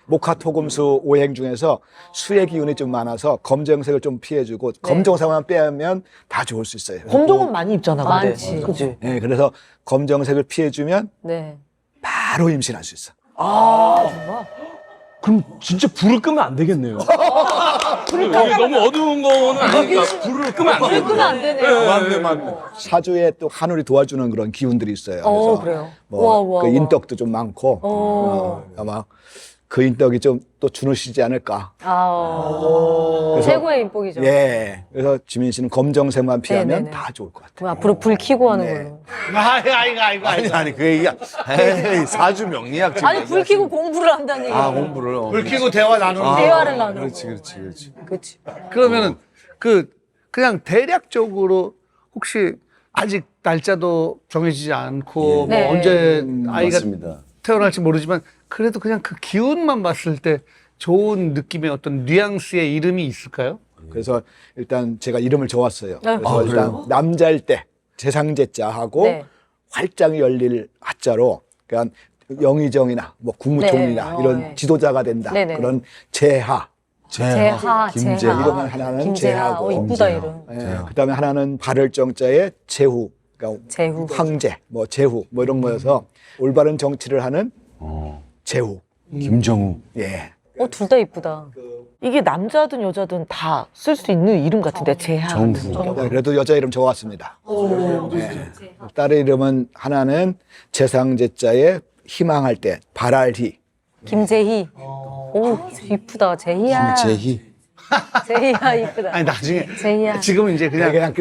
S6: 목화토금수 오행 중에서 수의 기운이 좀 많아서 검정색을 좀 피해주고 검정색만 빼면 다 좋을 수 있어요.
S3: 검정은 많이 입잖아, 근데.
S4: 많지.
S3: 그치?
S6: 네, 그래서 검정색을 피해주면
S4: 네.
S6: 바로 임신할 수 있어.
S5: 그럼 진짜 불을 끄면 안 되겠네요. 그러니까 너무 어두운 거는 아니니까 불을 끄면 안 돼요.
S4: 끄면 안 되네요.
S2: 맞네.
S6: 사주에 또 하늘이 도와주는 그런 기운들이 있어요. 그래서
S4: 그래요?
S6: 뭐
S4: 우와.
S6: 그 인덕도 좀 많고 아마 그 인덕이 좀 또 준호 씨지 않을까.
S4: 최고의 인복이죠.
S6: 예. 그래서 지민 씨는 검정색만 피하면
S4: 네네네.
S6: 다 좋을 것 같아요.
S4: 그럼 앞으로 불 켜고 하는 걸로.
S1: 아이고.
S2: 아니, 그 얘기가. 에이, 사주 명리학 지금.
S4: 아니 불 켜고 공부를 한다니.
S2: 공부를.
S1: 불 켜고 대화 나누는
S4: 대화를 나누고.
S2: 그렇지.
S1: 그러면은 그냥 대략적으로 혹시 아직 날짜도 정해지지 않고
S4: 네.
S1: 뭐 언제 아이가
S2: 맞습니다.
S1: 태어날지 모르지만 그래도 그냥 그 기운만 봤을 때 좋은 느낌의 어떤 뉘앙스의 이름이 있을까요?
S6: 그래서 일단 제가 이름을 정했어요.
S4: 네.
S6: 그래서 일단 남자일 때 재상제자하고
S4: 네.
S6: 활짝 열릴 하자로 그러니까 영의정이나 뭐 국무총리나
S4: 네.
S6: 이런
S4: 네.
S6: 지도자가 된다.
S4: 네네.
S6: 그런 재하.
S4: 재하,
S2: 김재.
S4: 재하.
S6: 이름은 하나는
S4: 김재하.
S6: 재하고.
S4: 이쁘다 이름.
S6: 그다음에 하나는 발을정자의 제후. 그러니까
S4: 재후.
S6: 황제, 뭐 제후, 뭐 이런 거여서 올바른 정치를 하는 제후.
S2: 김정우.
S6: 예.
S4: 둘 다 이쁘다.
S3: 이게 남자든 여자든 다 쓸 수 있는 이름 같은데 재하.
S6: 그래도 여자 이름 좋았습니다. 네. 딸의 이름은 하나는 재상제자의 희망할 때 발알희.
S4: 김재희. 오, 이쁘다. 재희야.
S2: 김재희.
S4: 재희야, 이쁘다.
S1: 아니 나중에
S4: 재희야.
S1: 지금은 이제 그냥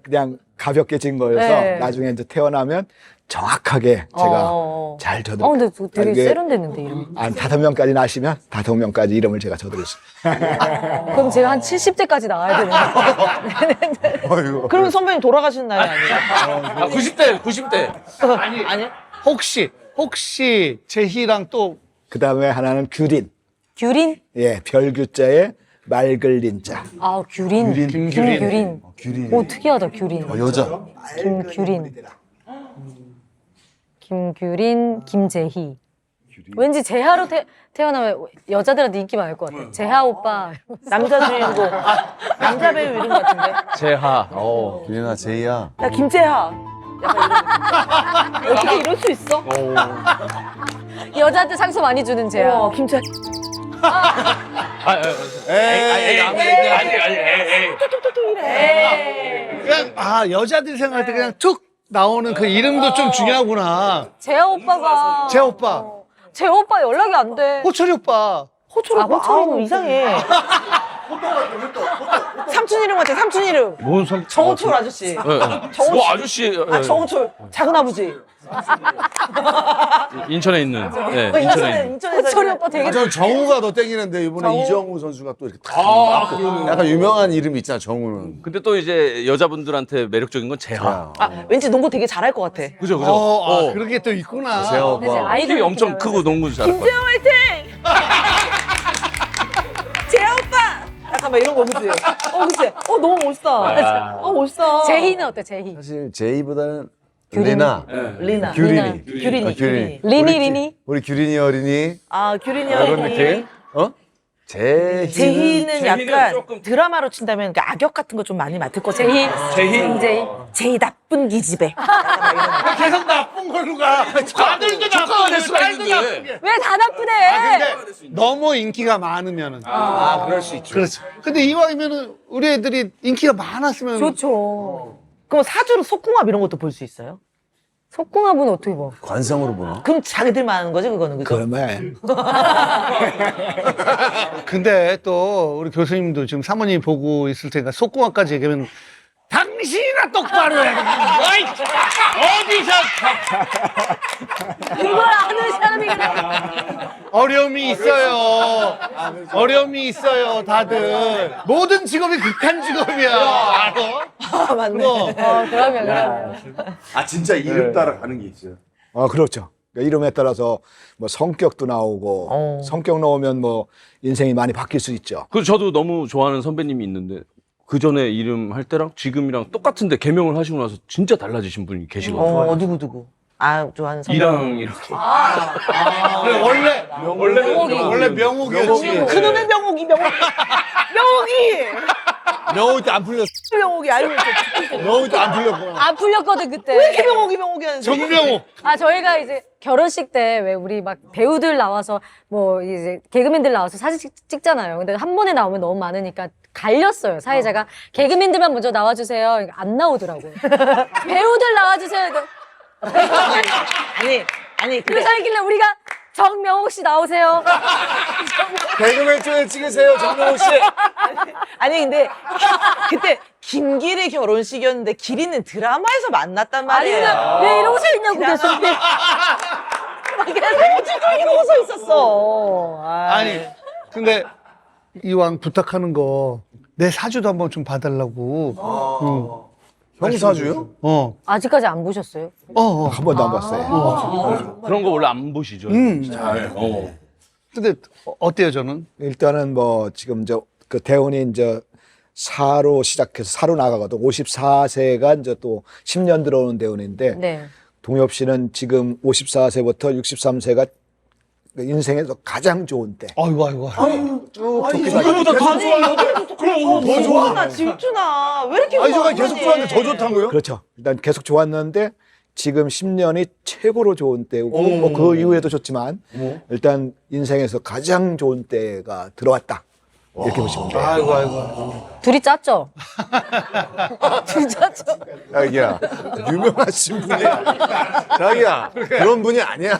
S6: 그냥 가볍게 진 거여서
S4: 네.
S6: 나중에 이제 태어나면 정확하게 제가 잘 저들.
S4: 근데 되게
S6: 이게
S4: 세련됐는데, 이름.
S6: 한 5명까지 나시면 5명까지 이름을 제가 저드릴 수.
S4: 그럼 제가 한 70대까지 나와야 되는 거
S3: 그러면 선배님 돌아가시는 나이 아니에요?
S5: 아, 90대.
S3: 아니요?
S1: 혹시 제희랑 또
S6: 그 다음에 하나는 규린.
S4: 규린?
S6: 예, 별규자에 말글린자.
S4: 아, 규린. 김규린.
S2: 규린.
S4: 오, 특이하다, 규린.
S2: 여자.
S4: 김규린. 김규린, 김재희. 왠지 재하로 태어나면 여자들한테 인기 많을 것 같아. 재하 오빠.
S3: 남자 주인공. 남자 배우 이름 같은데.
S5: 재하.
S2: 규린아, 제이야.
S3: 야, 김재하. 약간 이런 느낌. 어떻게 이럴 수 있어?
S4: 여자한테 상처 많이 주는 재하.
S3: 김재하.
S1: 그냥 여자들이 생각할 때 그냥 툭 나오는 그 이름도 좀 중요하구나.
S4: 재하 오빠가.
S1: 재 오빠,
S4: 재하 오빠 연락이 안 돼.
S1: 호철이 오빠.
S3: 호철 오빠. 호철이는 이상해. 삼촌 이름 같아, 삼촌 이름.
S5: 뭔 성?
S3: 정호철 아저씨.
S5: 뭐 아저씨.
S3: 정호철. 작은 아버지.
S5: 인천에 있는. 네,
S3: 인천에,
S5: 인천에 있는.
S3: 인천에서.
S4: 호철이 오빠 되게.
S2: 전 정우가 더 땡기는데 이번에 이정우 선수가 또 이렇게 딱 약간 유명한 이름이 있잖아, 정우는.
S5: 근데 또 이제 여자분들한테 매력적인 건 재하.
S3: 왠지 농구 되게 잘할 것 같아.
S5: 그죠, 그죠.
S1: 그런 게 또 있구나.
S2: 재하 오빠.
S5: 키가 엄청 크고 농구 잘할 것 같아.
S3: 화이팅! 재하 오빠! 약간 막 이런 거 그치? 그치? 너무 멋있다. 멋있다.
S4: 재희는 어때, 재희?
S2: 사실 제이보다는 리나.
S3: 리나.
S2: 규린이.
S3: 규린이.
S2: 규린이.
S4: 리니?
S2: 우리 규린이 어린이.
S3: 규린이
S2: 이런
S3: 어린이.
S2: 느낌? 제희.
S3: 제희는 약간
S5: 조금-
S3: 드라마로 친다면 그 악역 같은 거 좀 많이 맡을 거
S4: 재희? 김재희?
S3: 제희 나쁜 기집애.
S1: 계속 나쁜 걸로 가. 아들도 나쁘고
S5: 될 수가
S1: 딸도
S5: 있는데.
S1: 나쁘게.
S4: 왜 다 나쁘대?
S1: 너무 인기가 많으면은.
S2: 그럴 수 있죠.
S1: 그렇죠. 근데 이왕이면은 우리 애들이 인기가 많았으면
S4: 좋죠.
S3: 그럼 사주로 속궁합 이런 것도 볼 수 있어요?
S4: 속궁합은 어떻게 봐?
S2: 관상으로 보나?
S3: 그럼 자기들만 하는 거지 그거는 그죠?
S6: 그러면
S1: 근데 또 우리 교수님도 지금 사모님 보고 있을 테니까 속궁합까지 얘기하면 당신이나 똑바로 해. 어이, 어디서
S4: 그걸 아는 사람이 그래.
S1: 어려움이 있어요. 어려움이 있어요, 다들. 모든 직업이 극한 직업이야. 알아?
S3: 맞네.
S4: 그러면.
S2: 아, 진짜 이름 따라 가는 게 있어요.
S6: 그렇죠. 그러니까 이름에 따라서 뭐 성격도 나오고 성격 나오면 뭐 인생이 많이 바뀔 수 있죠.
S5: 그 저도 너무 좋아하는 선배님이 있는데 그 전에 이름 할 때랑 지금이랑 똑같은데 개명을 하시고 나서 진짜 달라지신 분이 계시거든요.
S3: 누구? 좋아하는 선배.
S5: 이랑 이렇게.
S1: 그래, 원래 명옥이었지.
S3: 그놈의 명옥이.
S2: 명호 때안 풀렸어.
S3: 명옥이 아니면
S2: 명호 때안 풀렸구나.
S4: 안 풀렸거든, 그때.
S3: 왜 이렇게 명옥이 하는지.
S1: 정명옥.
S4: 저희가 이제 결혼식 때 왜 우리 막 배우들 나와서 뭐 이제 개그맨들 나와서 사진 찍잖아요. 근데 한 번에 나오면 너무 많으니까 갈렸어요. 사회자가 개그맨들만 먼저 나와주세요. 안 나오더라고요. 배우들 나와주세요.
S3: 아니
S4: 그래서 하길래 우리가 정명옥 씨 나오세요.
S2: 개그맨 쪽에 찍으세요, 정명호 씨.
S3: 아니 근데 그때 김길의 결혼식이었는데 길이는 드라마에서 만났단 말이에요.
S4: 아니 왜 이러고 서 있냐고 계속.
S3: 어쨌든 이러고 서 있었어.
S1: 아니, 근데 이왕 부탁하는 거 내 사주도 한번 좀 봐달라고.
S2: 형사주요?
S4: 아직까지 안 보셨어요?
S6: 한 번도 안 봤어요.
S5: 그런 거 원래 안 보시죠? 잘.
S1: 근데 어때요, 저는?
S6: 일단은 뭐 지금 그 대운이 이제 4로 시작해서 4로 나가거든. 54세가 이제 또 10년 들어오는 대운인데
S4: 네.
S6: 동엽 씨는 지금 54세부터 63세가 인생에서 가장 좋은 때.
S1: 아이고.
S6: 쭉
S5: 이거보다 더 좋아. 그럼 더 좋아.
S3: 나 질투나. 왜 이렇게
S2: 아니,
S3: 좋아?
S2: 저가 계속 좋아하는데 더 좋다고요?
S6: 그렇죠. 일단 계속 좋았는데 지금 10년이 최고로 좋은 때고 뭐 그 이후에도 좋지만 일단 인생에서 가장 좋은 때가 들어왔다. 이렇게 보시면 돼요.
S1: 아이고.
S4: 둘이 짰죠? 둘이 짰죠?
S2: 자기야, 유명하신 분이야. 자기야, 그런 분이 아니야.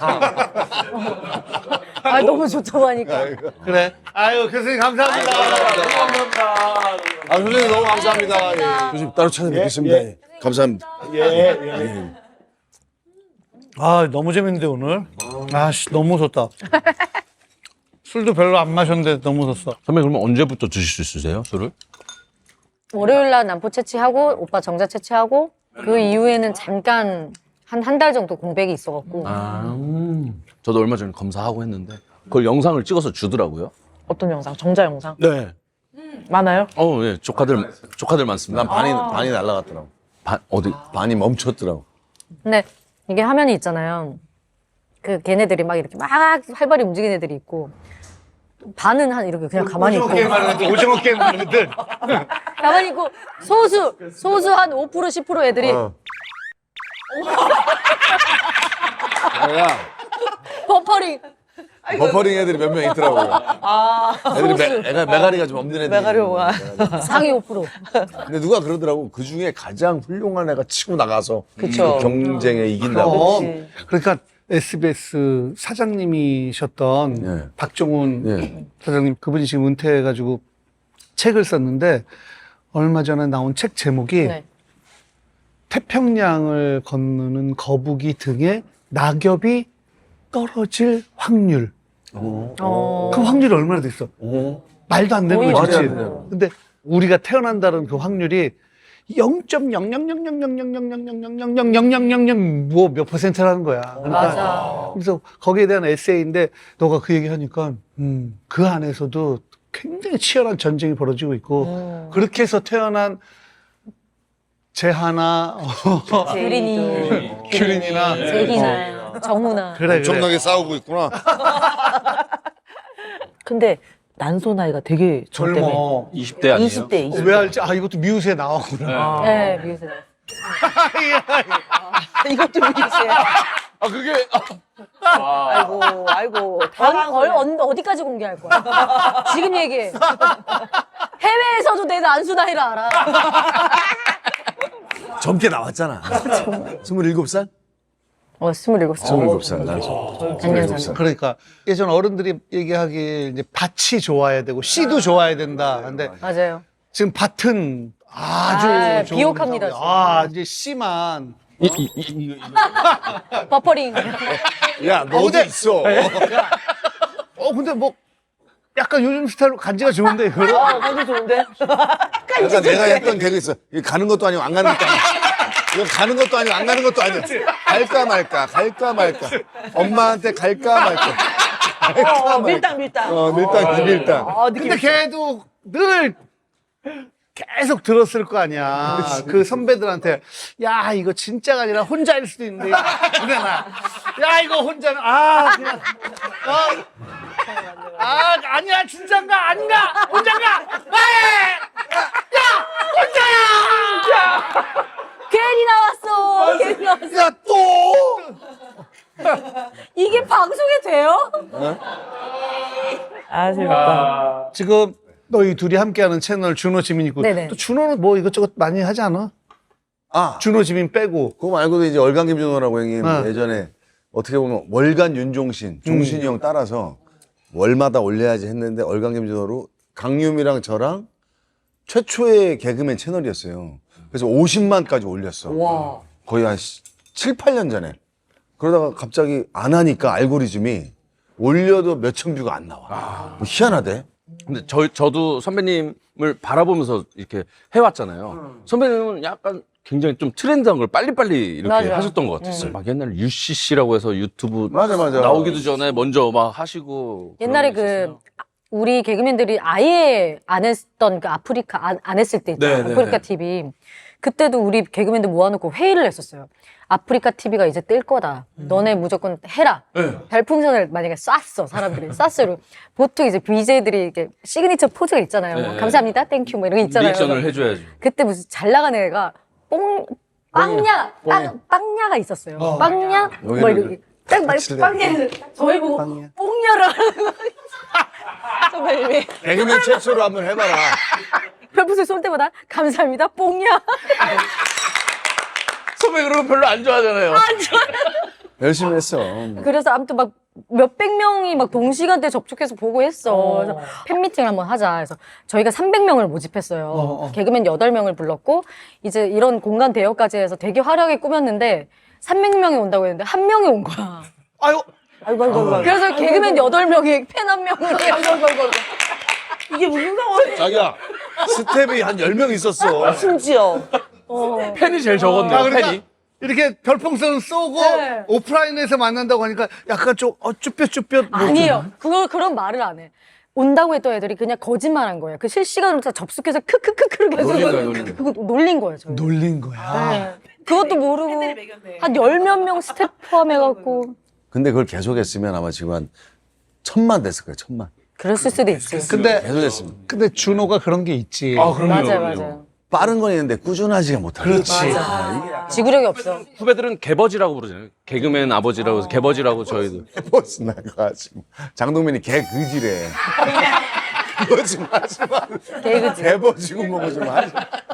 S4: 아, 너무 좋다고 하니까.
S1: 그래. 아유, 교수님 감사합니다.
S2: 아, 선생님 너무 감사합니다. 예. 교수님 따로 찾아뵙겠습니다. 예. 감사합니다.
S1: 아, 너무 재밌는데, 오늘. 아씨, 너무 좋다. 술도 별로 안 마셨는데 너무 좋았어.
S5: 선배 그러면 언제부터 드실 수 있으세요, 술을?
S4: 월요일 날 남포 채취하고 오빠 정자 채취하고 그 이후에는 잠깐 한 달 정도 공백이 있어갖고
S5: 저도 얼마 전에 검사하고 했는데 그걸 영상을 찍어서 주더라고요.
S3: 어떤 영상? 정자 영상?
S5: 네.
S3: 많아요?
S5: 예, 조카들 많습니다.
S2: 난 반이 날아갔더라고.
S5: 어디?
S2: 반이 멈췄더라고.
S4: 근데 이게 화면이 있잖아요. 그 걔네들이 막 이렇게 막 활발히 움직이는 애들이 있고 반은 한 이렇게 그냥 가만히 있고
S1: 오징어 게임 하는 애들.
S4: 가만히 있고 소수 한 5% 10% 애들이
S2: 야,
S4: 버퍼링
S2: 버퍼링 애들이 몇 명 있더라고요. 애들이 메가리가 좀 없는 애들.
S3: 메가리오가.
S4: 상위 5%.
S2: 근데 누가 그러더라고. 그 중에 가장 훌륭한 애가 치고 나가서
S3: 그쵸.
S2: 그 경쟁에 이긴다고.
S1: 그러니까 SBS 사장님이셨던
S2: 예.
S1: 박종훈
S2: 예.
S1: 사장님, 그분이 지금 은퇴해가지고 책을 썼는데 얼마 전에 나온 책 제목이
S4: 네.
S1: 태평양을 건너는 거북이 등에 낙엽이 떨어질 확률. 그 확률이 얼마나 됐어? 말도 안 되는 거지.
S2: 말이 안
S1: 그치?
S2: 되잖아.
S1: 근데 우리가 태어난다는 그 확률이 0.00000000000000000 뭐 몇 퍼센트라는 거야. 그러니까
S4: 맞아.
S1: 그래서 거기에 대한 에세이인데 너가 그 얘기 하니까 그 안에서도 굉장히 치열한 전쟁이 벌어지고 있고 그렇게 해서 태어난 재하나
S4: 규린이,
S1: 규린이나
S4: 재희나, 정훈아.
S1: 그래.
S2: 엄청나게 싸우고 있구나.
S3: 근데 난소 나이가 되게 젊다며.
S1: 젊어.
S5: 20대 아니에요?
S3: 20대, 20대.
S1: 왜 알지? 아 이것도 미우새 나오구나.
S4: 네, 미우새.
S3: 이것도 미세야.
S5: 아, 그게.
S3: 아이고. 당황을.
S4: 어디까지 공개할 거야? 지금 얘기해. 해외에서도 내 난수 나이를 알아.
S2: 젊게 나왔잖아. 27살?
S4: 27살.
S2: 27살. 난
S4: 작년 전.
S1: 그러니까 예전 어른들이 얘기하기에 이제 밭이 좋아야 되고 씨도 좋아야 된다. 근데
S4: 맞아요.
S1: 지금 밭은 아주
S4: 아,
S1: 좋은
S4: 비옥합니다,
S1: 상황이야. 아 이제 씨만
S4: 버퍼링.
S2: 야, 너도
S1: 근데-
S2: 있어.
S1: 근데 뭐 약간 요즘 스타일로 간지가 좋은데 이거는
S3: 완전 좋은데?
S2: 약간 내가 했던 개그 있어. 이거 가는 것도 아니고 안 가는 것도 아니고. 이거 가는 것도 아니고 안 가는 것도 아니야. 갈까 말까. 엄마한테 갈까 말까.
S3: 밀당.
S2: 밀당.
S1: 근데 걔도 늘 계속 들었을 거 아니야. 그 선배들한테 야 이거 진짜가 아니라 혼자일 수도 있는데 그러나 야 이거 혼자는 그냥 아니야 진짜인가 아닌가 혼자인가 야 혼자야
S4: 괜히 나왔어. 괜히 나왔어.
S1: 야 또
S4: 이게 방송에 돼요?
S3: 아, 재밌다.
S1: 지금 너희 둘이 함께하는 채널 준호 지민 있고
S4: 네네.
S1: 또 준호는 뭐 이것저것 많이 하지 않아?
S2: 아,
S1: 준호 지민 빼고
S2: 그거 말고도 이제 월간 김준호라고 형님
S1: 네.
S2: 예전에 어떻게 보면 월간 윤종신, 종신이 형 따라서 월마다 올려야지 했는데 월간 김준호로 강유미랑 저랑 최초의 개그맨 채널이었어요. 그래서 50만까지 올렸어.
S3: 와.
S2: 거의 한 7, 8년 전에. 그러다가 갑자기 안 하니까 알고리즘이 올려도 몇천 뷰가 안 나와. 뭐 희한하대.
S5: 근데 저도 선배님을 바라보면서 이렇게 해왔잖아요. 선배님은 약간 굉장히 좀 트렌드한 걸 빨리빨리 이렇게
S4: 맞아요.
S5: 하셨던 것 같았어요. 막 옛날에 UCC라고 해서 유튜브
S2: 맞아.
S5: 나오기도 전에 먼저 막 하시고.
S4: 옛날에
S5: 그런 게 있었어요.
S4: 우리 개그맨들이 아예 안 했던 그 아프리카 안 했을 때 있잖아요.
S5: 네,
S4: 아프리카
S5: 네.
S4: TV. 그때도 우리 개그맨들 모아놓고 회의를 했었어요. 아프리카 TV가 이제 뜰 거다. 너네 무조건 해라.
S5: 네.
S4: 별풍선을 만약에 쐈어, 사람들이. 쐈어요. 보통 이제 VJ들이 이렇게 시그니처 포즈가 있잖아요. 뭐
S5: 네.
S4: 감사합니다, 땡큐 뭐 이런 거 있잖아요.
S5: 리액션을 해줘야죠.
S4: 그때 무슨 잘 나가는 애가 빵야가 있었어요. 빵야? 뭐 이렇게. 딱 빵야. 저희 보고 뽕야를 하는 거. 선배님이.
S2: 개그맨 최초로 한번 해봐라.
S4: 별풍선 쏠 때마다 감사합니다, 뽕야.
S5: 선배 그런 거 별로 안 좋아하잖아요.
S2: 열심히 했어.
S4: 그래서 아무튼 막 몇백 명이 막 동시간대 접촉해서 보고 했어. 그래서 팬미팅을 한번 하자. 그래서 저희가 300명을 모집했어요. 개그맨 8명을 불렀고 이제 이런 공간 대여까지 해서 되게 화려하게 꾸몄는데 300명이 온다고 했는데 1명이 온 거야.
S1: 아유,
S4: 그래서 개그맨 8명이 팬 1명을
S3: 이게 무슨 상황이야?
S2: 자기야, 스텝이 한 10명 있었어.
S3: 심지어.
S5: 팬이 제일 적었네요.
S1: 그러니까
S5: 팬이.
S1: 이렇게 별풍선 쏘고
S4: 네.
S1: 오프라인에서 만난다고 하니까 약간 좀 쭈뼛쭈뼛 뭐
S4: 아니에요. 그런 말을 안 해. 온다고 했던 애들이 그냥 거짓말한 거예요. 그 실시간으로 다 접속해서 크크크크로 계속
S5: 놀린 거야, 놀린 거야.
S4: 그거 놀린 거예요. 저희.
S1: 놀린 거야.
S4: 네. 그것도 모르고 한 10몇 명 스텝 포함해갖고
S2: 근데 그걸 계속했으면 아마 지금 한 1000만 됐을 거예요. 1000만.
S4: 그랬을 수도 있지.
S1: 근데
S2: 계속했으면.
S1: 근데 준호가 그런 게 있지.
S5: 아, 그럼요.
S4: 맞아요.
S2: 빠른 건 있는데 꾸준하지가 못하고.
S1: 그렇지.
S4: 지구력이 없어.
S5: 후배들은 개버지라고 부르잖아요. 개그맨 아버지라고 해서 개버지라고 저희도.
S2: 버스 나가지고 장동민이 개그지래. 그거 좀 하지 마.
S4: 개그지.
S2: 개버지고 뭐고 좀 하지.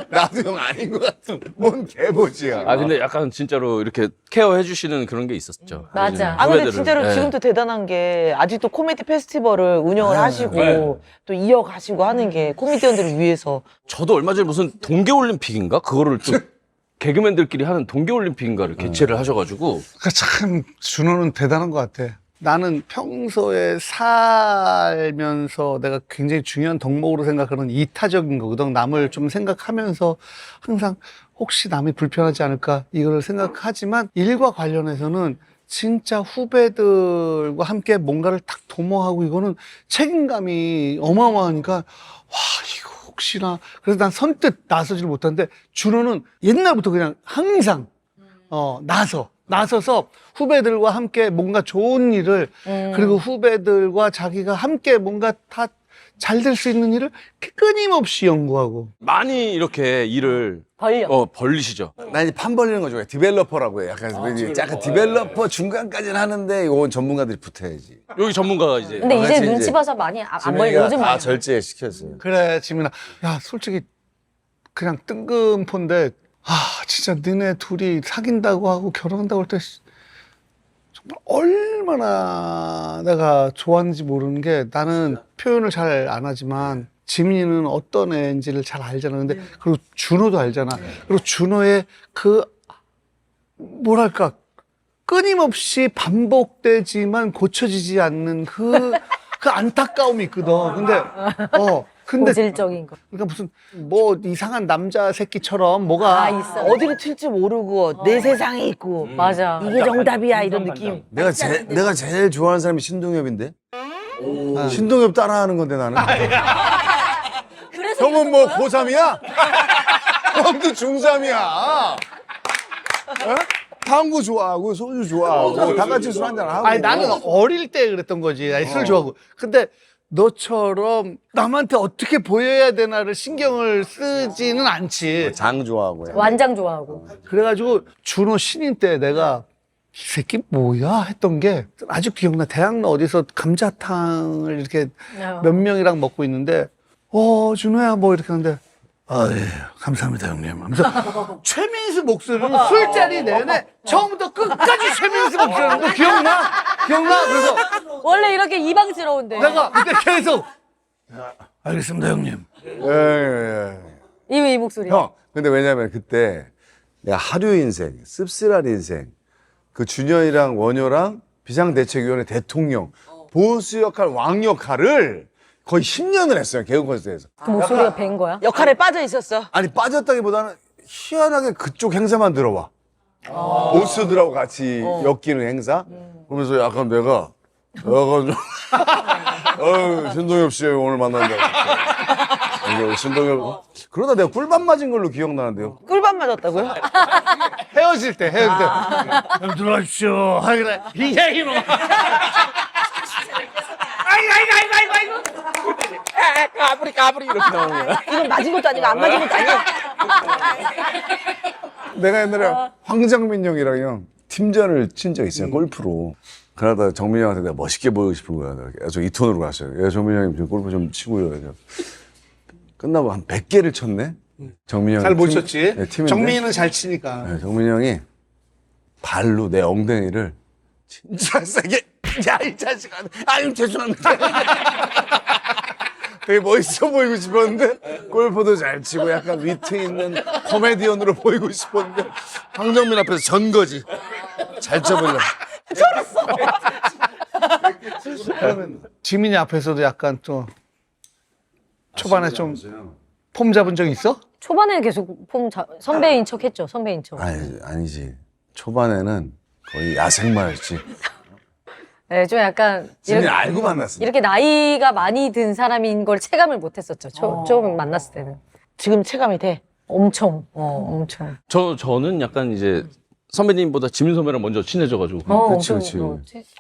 S2: 나도 형 아닌 것 같은. 뭔 개버지야.
S5: 아 근데 약간 진짜로 이렇게 케어해 주시는 그런 게 있었죠.
S4: 맞아.
S3: 아, 근데
S5: 후배들은.
S3: 진짜로
S5: 네.
S3: 지금도 대단한 게 아직도 코미디 페스티벌을 운영을 하시고 또 이어가시고 하는 게 코미디언들을 위해서.
S5: 저도 얼마 전에 무슨 동계올림픽인가 그거를 또 개그맨들끼리 하는 동계올림픽인가를 개최를 하셔가지고
S1: 그러니까 참 준호는 대단한 것 같아. 나는 평소에 살면서 내가 굉장히 중요한 덕목으로 생각하는 이타적인 거거든. 남을 좀 생각하면서 항상 혹시 남이 불편하지 않을까 이걸 생각하지만 일과 관련해서는 진짜 후배들과 함께 뭔가를 딱 도모하고 이거는 책임감이 어마어마하니까 와 이거 혹시나 그래서 난 선뜻 나서지를 못하는데 준호는 옛날부터 그냥 항상 나서서 후배들과 함께 뭔가 좋은 일을 그리고 후배들과 자기가 함께 뭔가 다 잘 될 수 있는 일을 끊임없이 연구하고
S5: 많이 이렇게 일을 벌리시죠.
S2: 나 이제 판 벌리는 거 좋아해. 디벨로퍼라고 해. 약간 디벨로퍼 중간까지는 하는데 이건 전문가들이 붙어야지.
S5: 여기 전문가가 이제
S4: 근데 이제
S2: 그렇지,
S4: 눈치
S2: 이제.
S4: 봐서 많이 안 벌
S2: 지명이가
S4: 요즘
S2: 다
S4: 많이.
S2: 절제시켰어요.
S1: 그래 지민아 야 솔직히 그냥 뜬금포인데 진짜 너네 둘이 사귄다고 하고 결혼한다고 할 때 정말 얼마나 내가 좋아하는지 모르는 게 나는 표현을 잘 안 하지만 지민이는 어떤 애인지를 잘 알잖아. 근데 그리고 준호도 알잖아. 그리고 준호의 그 뭐랄까 끊임없이 반복되지만 고쳐지지 않는 그 안타까움이 있거든. 근데
S4: 고질적인 거.
S1: 그러니까 무슨 뭐 이상한 남자 새끼처럼 뭐가
S4: 있어.
S3: 어디로 튈지 모르고 내 세상에 있고
S4: 맞아.
S3: 이게 정답이야 이런 느낌.
S2: 내가 제일 좋아하는 사람이 신동엽인데. 신동엽 따라하는 건데 나는. 형은 뭐 고3이야? 형도 중3이야. 당구 좋아하고 소주 좋아하고 다 같이 술 한잔 하고.
S1: 아니 나는 어릴 때 그랬던 거지. 아니, 술 좋아하고. 근데 너처럼 남한테 어떻게 보여야 되나를 신경을 쓰지는 않지.
S2: 장 좋아하고.
S4: 완장 좋아하고.
S1: 그래가지고 준호 신인 때 내가 이 새끼 뭐야 했던 게 아주 기억나. 대학로 어디서 감자탕을 이렇게 몇 명이랑 먹고 있는데 준호야 뭐 이렇게 하는데 예, 감사합니다 형님 하면서 최민수 목소리를 술자리 내내 처음부터 끝까지 최민수 목소리를 너 기억나? 그래서
S4: 원래 이렇게 이방스러운데.
S1: 내가 그때 계속 알겠습니다 형님.
S2: 예.
S4: 이 목소리.
S2: 형, 근데 왜냐면 그때 내가 하류 인생, 씁쓸한 인생, 그 준현이랑 원효랑 비상대책위원회 대통령, 보수 역할, 왕 역할을 거의 10년을 했어요. 개그 콘서트에서.
S4: 그 목소리가 밴 거야?
S3: 역할에 빠져 있었어.
S2: 아니 빠졌다기보다는 희한하게 그쪽 행사만 들어와. 보스들하고 같이 엮이는 행사. 그러면서 약간 내가 좀 신동엽 씨 오늘 만난다. 이게 신동엽 그러다 내가 꿀밤 맞은 걸로 기억나는데요.
S3: 꿀밤 맞았다고요?
S1: 헤어질 때. 좀 들어가십시오. 하기래. 이게 이놈아.
S5: 까불이 이렇게 나오는 거야.
S3: 이건 맞은 것도 아니고 안 맞은 것도 아니야.
S2: 내가 옛날에 황정민 형이랑 팀전을 친 적 있어요. 골프로. 그러다 정민이 형한테 내가 멋있게 보이고 싶은 거야. 내가 저 2톤으로 갔어요. 야, 정민이 형님 지금 골프 좀 치고요. 그래서 끝나고 한 100개를 쳤네. 정민이 형이
S1: 잘 못
S2: 팀-
S1: 쳤지.
S2: 네, 팀인데.
S1: 정민이는 잘 치니까.
S2: 네, 정민이 형이 발로 내 엉덩이를 진짜 세게 야 이 자식아 아유 죄송합니다. 되게 멋있어 보이고 싶었는데 골프도 잘 치고 약간 위트 있는 코미디언으로 보이고 싶었는데 황정민 앞에서 전 거지. 잘 쳐보려.
S1: 그러면 지민이 앞에서도 약간 또 초반에 좀 폼 잡은 적 있어?
S4: 초반에는 계속 선배인 척 했죠. 선배인 척.
S2: 아니지. 초반에는 거의 야생마였지.
S4: 네, 좀 약간
S2: 지민이 알고 만났어.
S4: 이렇게 나이가 많이 든 사람인 걸 체감을 못 했었죠. 처음 만났을 때는.
S3: 지금 체감이 돼.
S4: 엄청. 엄청.
S5: 저는 약간 이제 선배님보다 지민 선배랑 먼저 친해져가지고.
S2: 그치.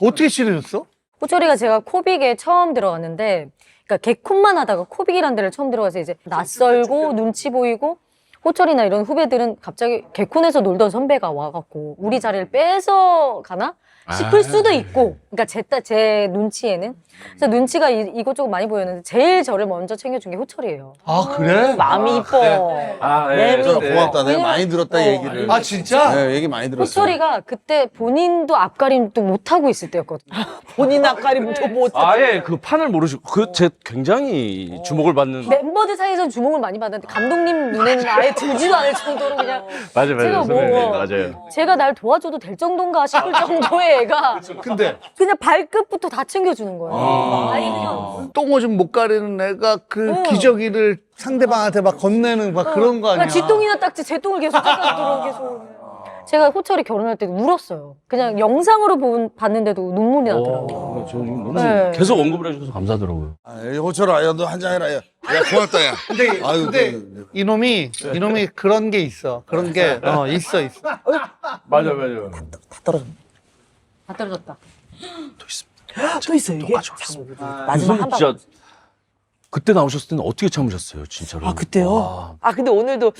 S1: 어떻게 친해졌어?
S4: 호철이가 제가 코빅에 처음 들어갔는데, 그러니까 개콘만 하다가 코빅이라는 데를 처음 들어가서 이제 낯설고 눈치 보이고, 호철이나 이런 후배들은 갑자기 개콘에서 놀던 선배가 와갖고 우리 자리를 뺏어 가나 싶을 수도 있고, 그러니까 제 눈치에는. 그래서 눈치가 이것저것 많이 보였는데 제일 저를 먼저 챙겨준 게 호철이에요.
S1: 아 그래?
S3: 마음이 이뻐.
S5: 네.
S2: 고맙다. 내가 많이 들었다 얘기를.
S1: 아 진짜?
S2: 네, 얘기 많이 들었어요.
S4: 호철이가 그때 본인도 앞가림도 못하고 있을 때였거든요.
S3: 본인 앞가림도 못.
S5: 아예 그 판을 모르시고 제 굉장히 주목을 받는.
S4: 멤버들 사이에서는 주목을 많이 받았는데 감독님 눈에는 아예 들지도 않을 정도로 그냥
S5: 맞아요,
S4: 제가 뭐-
S5: 선배님 맞아요.
S4: 제가 날 도와줘도 될 정도인가 싶을 정도의 애가
S1: 근데
S4: 그냥 발끝부터 다 챙겨주는 거예요. 아니 그냥
S1: 똥오줌 못 가리는 애가 그 기저귀를 상대방한테 막 건네는 막 그런 거 아니야?
S4: 그러니까 지똥이나 딱지 제 똥을 계속 닦아주더라고 계속. 제가 호철이 결혼할 때 울었어요. 그냥 영상으로 봤는데도 눈물이 나더라고요.
S5: 저 지금 너무
S4: 네.
S5: 계속 언급을 해주셔서 감사하더라고요.
S2: 호철아, 야, 너 한잔 해라. 야, 고맙다, 야.
S1: 근데 이놈이 그런 게 있어. 그런 게 있어.
S5: 맞아요.
S4: 다 떨어졌다.
S3: 또 있어 이게.
S5: 마지막 한 진짜 그때 나오셨을 때는 어떻게 참으셨어요, 진짜로?
S3: 아 그때요?
S5: 와.
S3: 아 근데 오늘도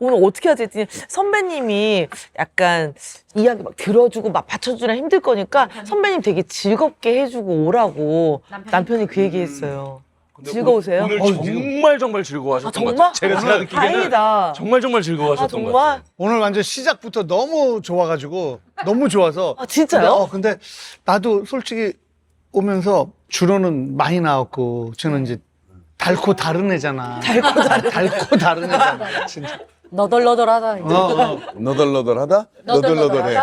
S3: 오늘 어떻게 하지 했더니 선배님이 약간 이야기 막 들어주고 막 받쳐주라 힘들 거니까 선배님 되게 즐겁게 해주고 오라고 남편이 그 얘기했어요. 즐거우세요?
S5: 오늘 정말 즐거워하셨던 것
S3: 정말?
S5: 같아요. 제가 느끼기에는
S3: 다행이다.
S5: 정말 즐거워하셨던 것
S3: 정말?
S5: 같아요.
S1: 오늘 완전 시작부터 너무 좋아가지고 너무 좋아서.
S3: 아, 진짜요?
S1: 근데 나도 솔직히 오면서 주로는 많이 나왔고 저는 이제 달고 다른 애잖아. 달고 다른 애잖아. 진짜.
S4: 너덜너덜하다. 이제.
S2: 너덜너덜하다? 너덜너덜해.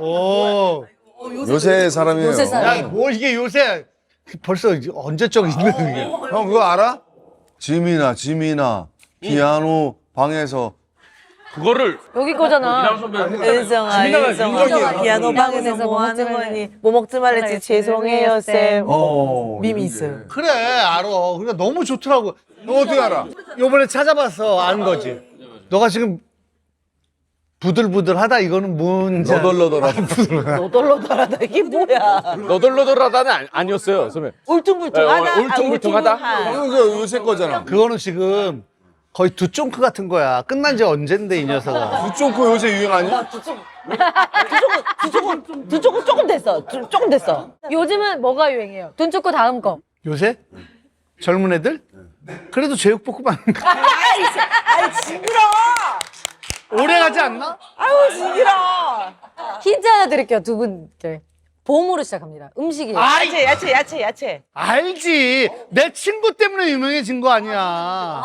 S1: 오.
S2: 요새 사람이에요.
S4: 요새 사람.
S1: 야, 뭐 이게 요새 벌써 언제적 있는 그게.
S2: 형, 그거 알아? 지민아, 피아노 방에서.
S5: 그거를
S4: 여기 거잖아.
S5: 이랑 선배
S3: 은성아,
S2: 윤정이.
S3: 피아노 방에서 뭐 하는 거니? 뭐 먹지 말랬지 죄송해요 쌤. 밈이 있어요.
S1: 그래, 알아. 그러니까 너무 좋더라고.
S2: 너 어떻게 알아?
S1: 요번에 찾아봤어, 아는 거지. 너가 지금 부들부들하다, 이거는 뭔지.
S2: 너덜너덜하다.
S3: 너덜너덜하다 이게 뭐야?
S5: 너덜너덜하다는 아니었어요, 선배.
S3: 울퉁불퉁하다.
S5: 울퉁불퉁하다.
S2: 이거 요새 거잖아.
S1: 그거는 지금 거의 두쫑크 같은 거야. 끝난 지 언젠데, 이 녀석아.
S2: 두쫑코 요새 유행 아니야?
S3: 두쪽은 조금 됐어. 조금 됐어.
S4: 요즘은 뭐가 유행해요? 돈 쫓고 다음 거.
S1: 요새? 젊은 애들? 그래도 제육볶음 아닌가?
S3: 아이 징그러.
S1: 오래 가지 않나?
S3: 아우 징그러.
S4: 힌트 하나 드릴게요. 두 분. 봄으로 시작합니다. 음식이에요.
S3: 야채.
S1: 알지. 내 친구 때문에 유명해진 거 아니야.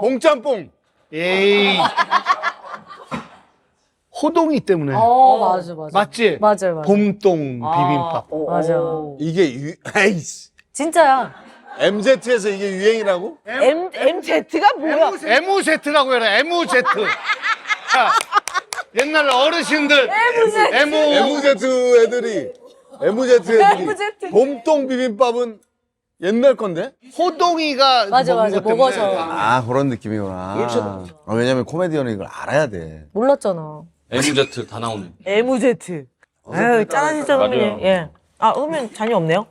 S2: 봉짬뽕.
S1: 에이. 호동이 때문에.
S4: 맞아.
S1: 맞지?
S4: 맞아요.
S1: 봄동 비빔밥.
S4: 맞아.
S2: 이게 에이씨.
S4: 진짜야.
S2: MZ에서 이게 유행이라고?
S3: MZ가 뭐야?
S1: MUZ라고 해라. MUZ. 자, 옛날 어르신들
S2: MZ 애들이 봄동 비빔밥은 옛날 건데?
S1: 호동이가
S4: 맞아,
S1: 먹는
S4: 맞아.
S1: 것 때문에.
S4: 먹어서.
S2: 아 그런 느낌이구나. 왜냐면 코미디언은 이걸 알아야 돼.
S4: 몰랐잖아.
S5: MZ 다 나오네.
S3: MZ. 아유, 짠하시죠,
S5: 맞아요.
S3: 선배님. 예. 아, 그러면 잔이 없네요?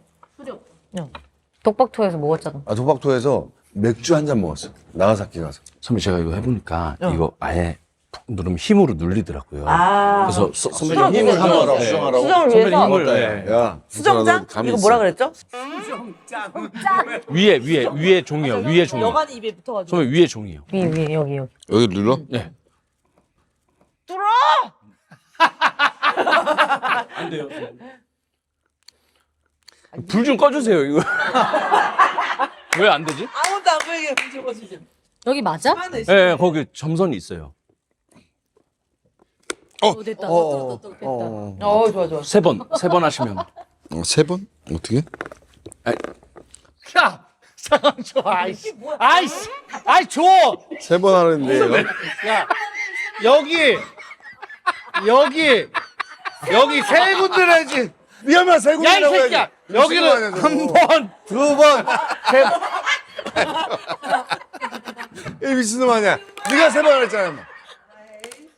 S4: 독박토에서 먹었잖아.
S2: 아 독박토에서 맥주 한 잔 먹었어. 나가사키 가서.
S5: 선배 제가 이거 해보니까 이거 아예 푹 누르면 힘으로 눌리더라고요.
S3: 아.
S5: 그래서
S3: 수정을
S5: 선배님 힘을
S3: 위해서.
S5: 한번
S2: 수정하라고.
S3: 수정을
S5: 선배님
S3: 위해서.
S5: 힘을 네.
S2: 야
S3: 수정장?
S2: 감이
S3: 이거
S2: 있어.
S3: 뭐라 그랬죠?
S5: 위에 종이요. 위에 종이.
S3: 여관이 입에 붙어가지고.
S5: 선배 위에 종이요.
S4: 위, 여기.
S2: 여기 눌러?
S5: 네.
S3: 뚫어!
S5: 안 돼요. 불 좀 꺼주세요 이거. 왜 안 되지?
S3: 아무도 안 보이게 붙여보시죠.
S4: 여기 맞아?
S5: 네, 거기 점선이 있어요.
S4: 됐다.
S3: 좋아, 좋아.
S5: 세 번 하시면.
S2: 세 번? 어떻게?
S1: 야, 잠깐 줘. 아이씨. 아이 줘.
S2: 세 번 하는데.
S1: 야, 여기 세 군데 해야지.
S2: 미안해 세
S1: 야, 이
S2: 군데라고
S1: 새끼야.
S2: 해야지.
S1: 여기는 한 번,
S2: 두 번.
S1: 세 번.
S2: 이 미친놈 아니야. 네가 세 번 했잖아.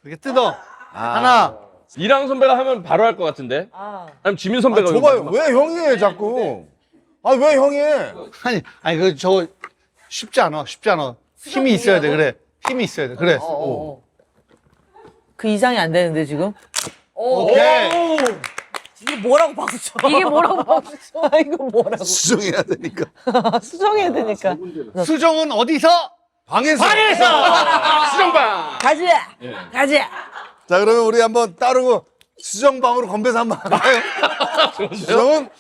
S1: 이렇게 뜯어. 하나.
S5: 이랑 선배가 하면 바로 할 것 같은데. 아니면 지민 선배가.
S2: 줘봐요. 왜 형이 해 자꾸? 아 왜 형이 해?
S1: 아니, 저거 쉽지 않아. 힘이 있어야 돼. 그래. 힘이 있어야 돼. 그래.
S3: 그 이상이 안 되는데, 지금?
S1: 오케이.
S3: 이게 뭐라고 박수 쳐?
S4: 이게 뭐라고 박수 쳐?
S3: 이거 뭐라고?
S2: 수정해야 되니까.
S3: 수정해야 되니까.
S1: 수정은 어디서?
S2: 방에서.
S5: 수정방.
S3: 가지! 가지!
S2: 자 그러면 우리 한번 따르고 수정방으로 건배사 한번 할까요? 수정은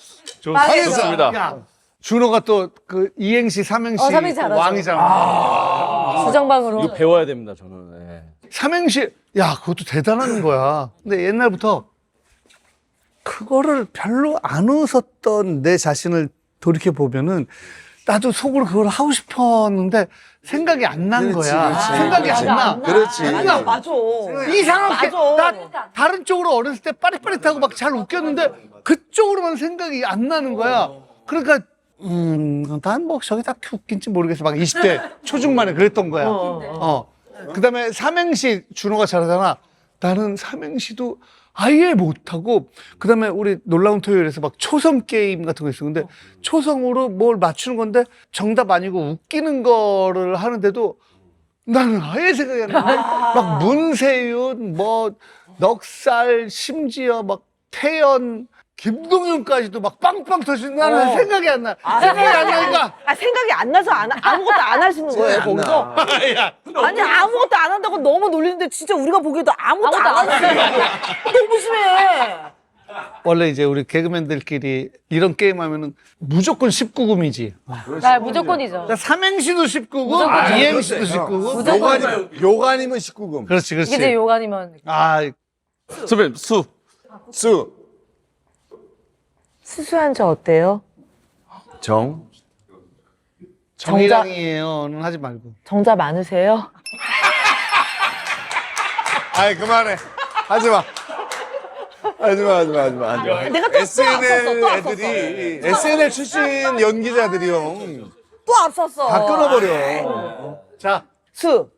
S5: 좋습니다.
S1: 야, 준호가 또 그 이행시, 삼행시
S4: 삼행시 잘하죠.
S1: 왕이잖아.
S4: 수정방으로.
S5: 이거 배워야 됩니다 저는. 네.
S1: 삼행시, 야, 그것도 대단한 거야. 근데 옛날부터 그거를 별로 안 웃었던 내 자신을 돌이켜 보면은 나도 속으로 그걸 하고 싶었는데 생각이 안 난 거야.
S2: 그렇지.
S1: 생각이 안 나.
S2: 그렇지.
S3: 맞아.
S1: 이상하게
S3: 맞아.
S1: 나 다른 쪽으로 어렸을 때 빠릿빠릿하고 막 잘 웃겼는데 그쪽으로만 생각이 안 나는 거야. 그러니까 난 뭐 저게 딱히 웃긴지 모르겠어. 막 20대 초중반에 그랬던 거야. 그다음에 삼행시 준호가 잘하잖아. 나는 삼행시도 아예 못하고 그다음에 우리 놀라운 토요일에서 막 초성 게임 같은 거 있어. 근데 초성으로 뭘 맞추는 건데 정답 아니고 웃기는 거를 하는데도 나는 아예 생각이 안 나. 막 문세윤, 뭐 넉살, 심지어 막 태연, 김동윤까지도 막 빵빵 터지는 나는 생각이 안 나. 생각이 안 나니까.
S3: 생각이 안 나서 아무것도 안 하시는 거예요, 거기서? 아니, 아무것도 안 한다고 너무 놀리는데 진짜 우리가 보기에도 아무것도 안 하는 거야. 너무 심해.
S1: 원래 이제 우리 개그맨들끼리 이런 게임 하면은 무조건 19금이지.
S4: 나 무조건이죠.
S1: 그러니까 삼행시도 19금, 이행시도 19금.
S2: 욕 아니면 19금.
S1: 그렇지,
S4: 이게 이제
S1: 그렇지.
S4: 욕 아니면.
S1: 아,
S5: 선배님 수.
S3: 수수한 저 어때요?
S1: 정이랑이에요는 하지 말고.
S3: 정자 많으세요?
S2: 아이 그만해. 하지 마. 하지 마.
S3: 내가 또
S2: SNL
S3: 앞섰어.
S2: 애들이 SNL 출신 연기자들이 형.
S3: 또 앞섰어.
S2: 다 끊어버려.
S1: 자,
S3: 수.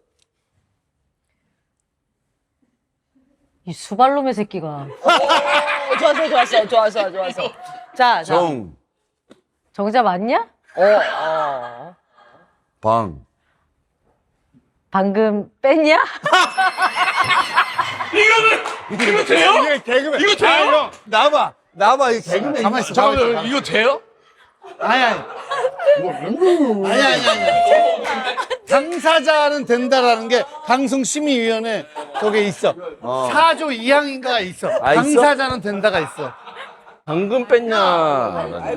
S4: 이 수발놈의 새끼가.
S3: 좋았어. 자.
S4: 정자 맞냐?
S2: 방.
S4: 방금 뺐냐?
S5: 이거 돼요?
S2: 이게 개그맨.
S5: 이거 돼요?
S2: 형, 나봐. 이 개그맨.
S1: 가만 있어.
S5: 잠깐만 이거 돼요?
S1: 아니. 당사자는 된다라는 게 방송심의위원회 거기에 있어. 4조 2항인가가 있어.
S2: 아, 있어?
S1: 당사자는 된다가 있어.
S5: 방금 뺐냐?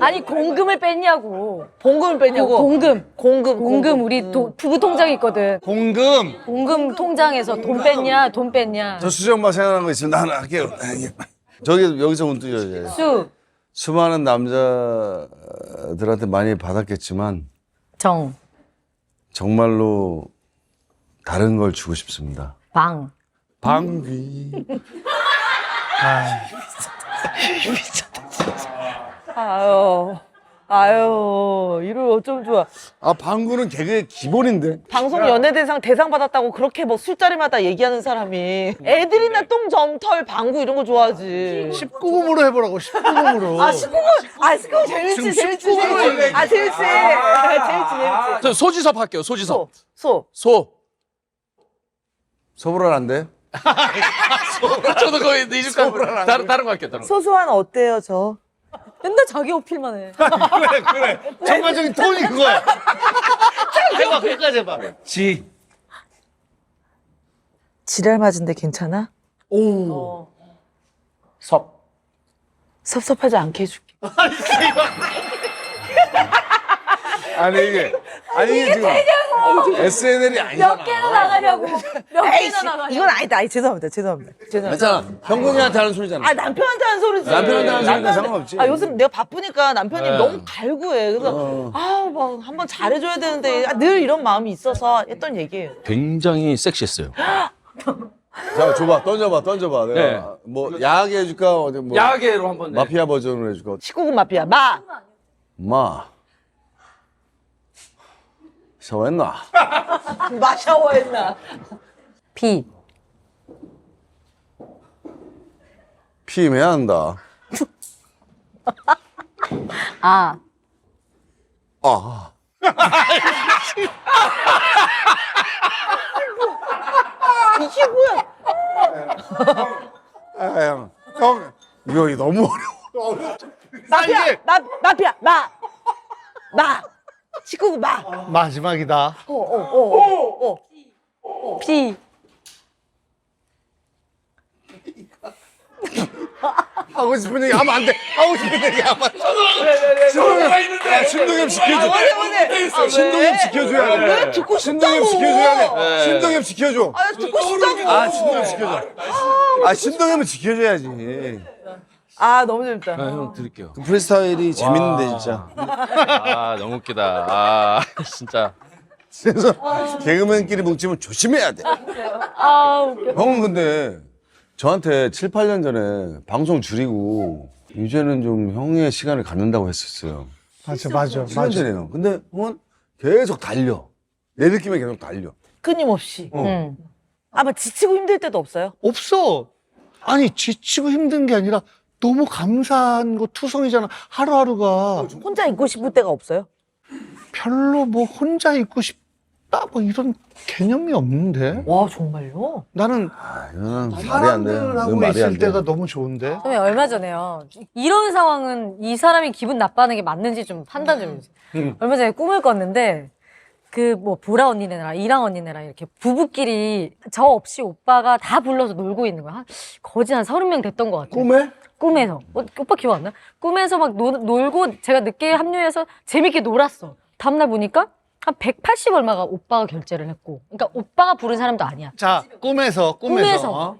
S4: 아니 공금을 뺐냐고.
S3: 봉금을 빼냐고.
S4: 공금 우리 부부 통장 있거든.
S1: 공금.
S4: 공금 통장에서 돈 뺐냐?
S2: 저 수정마 생각난 거 있으면 나는 할게요. 저기 여기서 문득
S4: 수.
S2: 수많은 남자들한테 많이 받았겠지만
S4: 정,
S2: 정말로 다른 걸 주고 싶습니다.
S4: 방.
S2: 방귀.
S3: 아유, 이를 어쩜 좋아.
S2: 아, 방구는 개그의 기본인데.
S3: 방송 연예대상 대상 받았다고 그렇게 뭐 술자리마다 얘기하는 사람이 애들이나 똥점털 방구 이런 거 좋아하지.
S1: 19금으로 해보라고 19금으로.
S3: 아, 19금 재밌지, 재밌지, 재밌지. 아, 재밌지. 재밌지.
S5: 저 소지섭 할게요. 소지섭.
S3: 소.
S2: 소불알 안 돼?
S5: 저도 거의 잊을까. 다른 거 할게요. 다른 거.
S3: 소소한 어때요, 저?
S4: 맨날 자기 어필만 해.
S1: 그래. 전반적인 톤이 그거야. 해봐, 거기까지 해봐.
S3: 지랄 맞은데 괜찮아?
S5: 섭.
S3: 섭섭하지 않게 해줄게.
S2: 아니 이게 지금 SNL이 아니잖아.
S4: 몇 개나 나가냐고. 몇 개나 나가냐고.
S3: 이건 아니다. 아이, 죄송합니다.
S2: 괜찮아. 형군이한테 하는 소리잖아.
S3: 아, 남편한테 하는 소리지.
S2: 남편한테 하는 소리니까 상관없지.
S3: 아, 요즘 내가 바쁘니까 남편이 너무 갈구해. 그래서, 막 한번 잘해줘야 되는데, 늘 이런 마음이 있어서 했던 얘기예요.
S5: 굉장히 섹시했어요.
S2: 자, 줘봐, 던져봐. 내가
S5: 네.
S2: 뭐 야하게 해줄까? 어디 뭐
S5: 야하게로 한번. 네.
S2: 마피아 버전으로 해줄까?
S3: 19금 마피아.
S2: 마. 샤워했나?
S3: 마 샤워했나?
S4: 비.
S2: 피임해야 한다.
S4: 아.
S2: 아.
S3: 이게 뭐야?
S2: 형, 이거 너무 어려워.
S3: 마피아. 19금 마.
S1: 마지막이다.
S4: 비.
S2: 하고 싶은 얘기 하면 안 돼. 하고 싶은 얘기 하면 안 돼. 신동엽 지켜줘. 신동엽 지켜줘야 돼.
S3: 왜 듣고
S2: 신동엽
S3: 싶다고?
S2: 지켜줘야 돼. 신동엽 지켜줘.
S3: 아, 듣고 싶다고.
S2: 아, 신동엽 지켜줘. 아, 신동엽은 지켜줘야지.
S3: 아, 너무 재밌다.
S5: 형 드릴게요.
S2: 그 프리스타일이 재밌는데, 진짜.
S5: 아, 너무 웃기다. 아, 진짜.
S2: 그래서 개그맨끼리 뭉치면 조심해야 돼.
S4: 아, 웃겨.
S2: 형은 근데 저한테 7, 8년 전에 방송 줄이고 이제는 좀 형의 시간을 갖는다고 했었어요.
S1: 맞아.
S2: 시간제네요. 근데 형은 계속 달려. 내 느낌에 계속 달려.
S3: 끊임없이.
S4: 응.
S3: 아마 지치고 힘들 때도 없어요?
S1: 없어. 아니, 지치고 힘든 게 아니라 너무 감사한 거 투성이잖아. 하루하루가.
S3: 혼자 있고 싶을 때가 없어요?
S1: 별로 뭐 혼자 있고 싶다 뭐 이런 개념이 없는데.
S3: 와, 정말요?
S1: 나는
S2: 이거는 말이 안 돼. 이건
S1: 사람들하고
S2: 말이 안
S1: 있을
S2: 돼.
S1: 때가 너무 좋은데.
S4: 선생님 얼마 전에요. 이런 상황은 이 사람이 기분 나빠하는 게 맞는지 좀 판단 좀 해주세요. 얼마 전에 꿈을 꿨는데 그 뭐 보라 언니네랑 이랑 언니네랑 이렇게 부부끼리 저 없이 오빠가 다 불러서 놀고 있는 거야. 거진 한 30명 됐던 것 같아요. 꿈에서. 오빠 기억 안 나? 꿈에서 막 놀고 제가 늦게 합류해서 재밌게 놀았어. 다음날 보니까 한 180 얼마가 오빠가 결제를 했고. 그러니까 오빠가 부른 사람도 아니야.
S1: 자, 꿈에서.
S4: 꿈에서.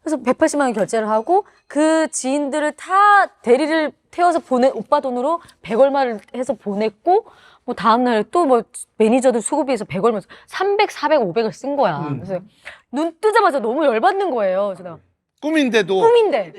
S4: 그래서 180만 원 결제를 하고 그 지인들을 다 대리를 태워서 오빠 돈으로 100 얼마를 해서 보냈고 뭐 다음날 또 뭐 매니저들 수고비해서 100 얼마 300, 400, 500을 쓴 거야. 그래서 눈 뜨자마자 너무 열받는 거예요. 그래서 내가
S1: 꿈인데도.
S4: 꿈인데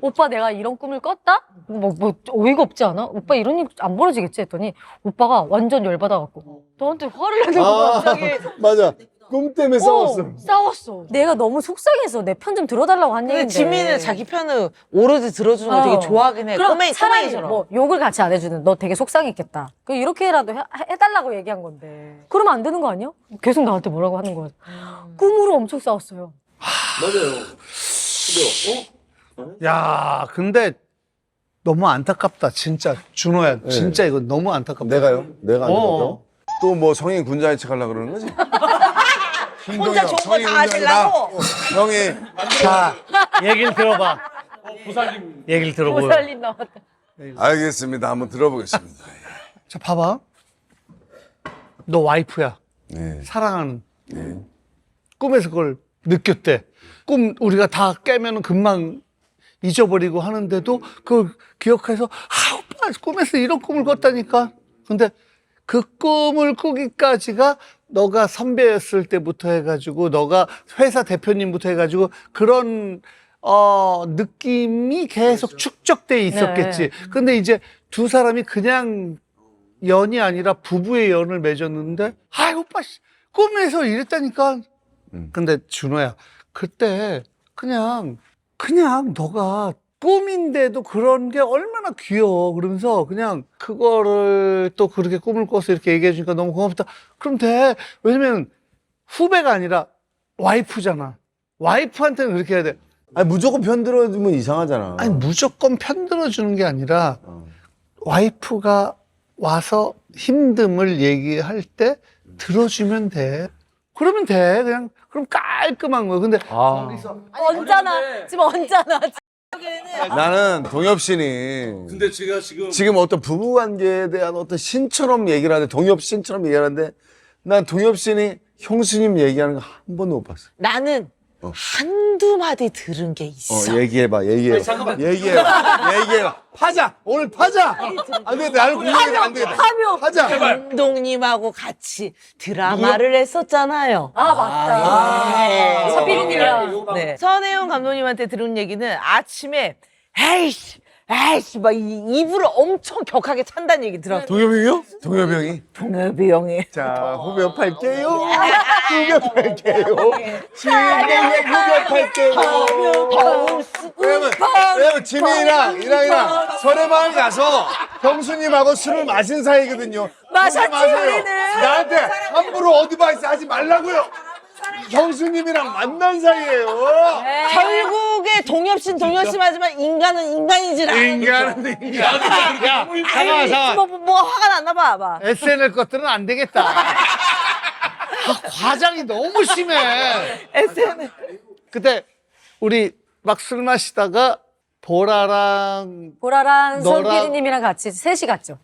S4: 오빠 내가 이런 꿈을 꿨다? 뭐 어이가 없지 않아? 오빠 이런 일 안 벌어지겠지 했더니 오빠가 완전 열받아갖고 너한테 화를 내고 갑자기
S2: 맞아. 꿈 때문에
S4: 싸웠어. 내가 너무 속상해서 내 편 좀 들어달라고 한
S3: 근데
S4: 얘기인데.
S3: 지민은 자기 편을 오로지 들어주는 걸 되게 좋아하긴 해.
S4: 그럼 차라리
S3: 꼬맹이처럼.
S4: 뭐 욕을 같이 안 해주는 너 되게 속상했겠다. 그 이렇게라도 해달라고 얘기한 건데. 그러면 안 되는 거 아니야? 계속 나한테 뭐라고 하는 거야. 꿈으로 엄청 싸웠어요.
S1: 야, 근데 너무 안타깝다. 진짜. 준호야. 진짜 이거 너무 안타깝다.
S2: 내가요? 내가 안
S1: 어.
S2: 들었다고? 또 뭐 성인 군자의 척 하려고 그러는 거지?
S3: 혼자 좋은 거 다 하시려고?
S2: 형이
S1: 자, 얘기를 들어봐. 얘기를 들어보요.
S4: 보살린 나왔다.
S2: 알겠습니다. 한번 들어보겠습니다.
S1: 자, 봐봐. 너 와이프야.
S2: 네.
S1: 사랑하는.
S2: 네.
S1: 꿈에서 그걸 느꼈대. 꿈 우리가 다 깨면은 금방 잊어버리고 하는데도 그걸 기억해서 오빠 꿈에서 이런 꿈을 꿨다니까. 근데 그 꿈을 꾸기까지가 너가 선배였을 때부터 해가지고 너가 회사 대표님부터 해가지고 그런 느낌이 계속 축적돼 있었겠지. 근데 이제 두 사람이 그냥 연이 아니라 부부의 연을 맺었는데 오빠 꿈에서 이랬다니까. 근데 준호야, 그때 그냥 너가 꿈인데도 그런 게 얼마나 귀여워. 그러면서 그냥 그거를 또 그렇게 꿈을 꿔서 이렇게 얘기해 주니까 너무 고맙다. 그럼 돼. 왜냐면 후배가 아니라 와이프잖아. 와이프한테는 그렇게 해야 돼.
S2: 아니 무조건 편들어주면 이상하잖아.
S1: 아니 무조건 편들어주는 게 아니라 와이프가 와서 힘듦을 얘기할 때 들어주면 돼. 그러면 돼. 그냥 그럼 깔끔한 거야. 근데
S4: 언짢아. 지금 언짢아.
S2: 나는 동엽신이
S5: 근데 제가
S2: 지금 어떤 부부관계에 대한 어떤 신처럼 얘기를 하는데 동엽신처럼 얘기하는데 난 동엽신이 형수님 얘기하는 거 한 번도 못 봤어.
S3: 나는 한두 마디 들은 게 있어.
S2: 얘기해봐. 얘기해봐. 파자. 오늘 파자. 안 되겠다. 나를 공격해도 안 되겠다. 파자.
S3: 감독님하고 같이 드라마를 했었잖아요.
S4: 아, 맞다. 서비리님이랑.
S3: 네. 선혜영 감독님한테 들은 얘기는 아침에 에이씨 막 이불을 엄청 격하게 찬다는 얘기 들었어.
S2: 동엽이요? 동엽이.
S3: 동엽이 형이.
S2: 자, 후벼팔게요. 후벼팔게요. 지금의 후벼팔게요. 왜냐면 지민이랑 이랑이랑 설해마을 가서 형수님하고 술을 마신 사이거든요.
S4: 마셨지,
S2: 마세요.
S4: 우리는.
S2: 나한테 함부로 어드바이스 하지 말라고요. 형수님이랑 만난 사이예요.
S3: 결국에 동엽신 하지만 인간은 인간이질 않아.
S1: 잠깐만.
S3: 뭐 화가 났나 봐.
S1: SNL 것들은 안 되겠다. 과장이 너무 심해.
S3: SNL.
S1: 그때 우리 막 술 마시다가 보라랑
S4: 보라랑
S1: 너랑-
S4: 선피디님이랑 같이 셋이 갔죠.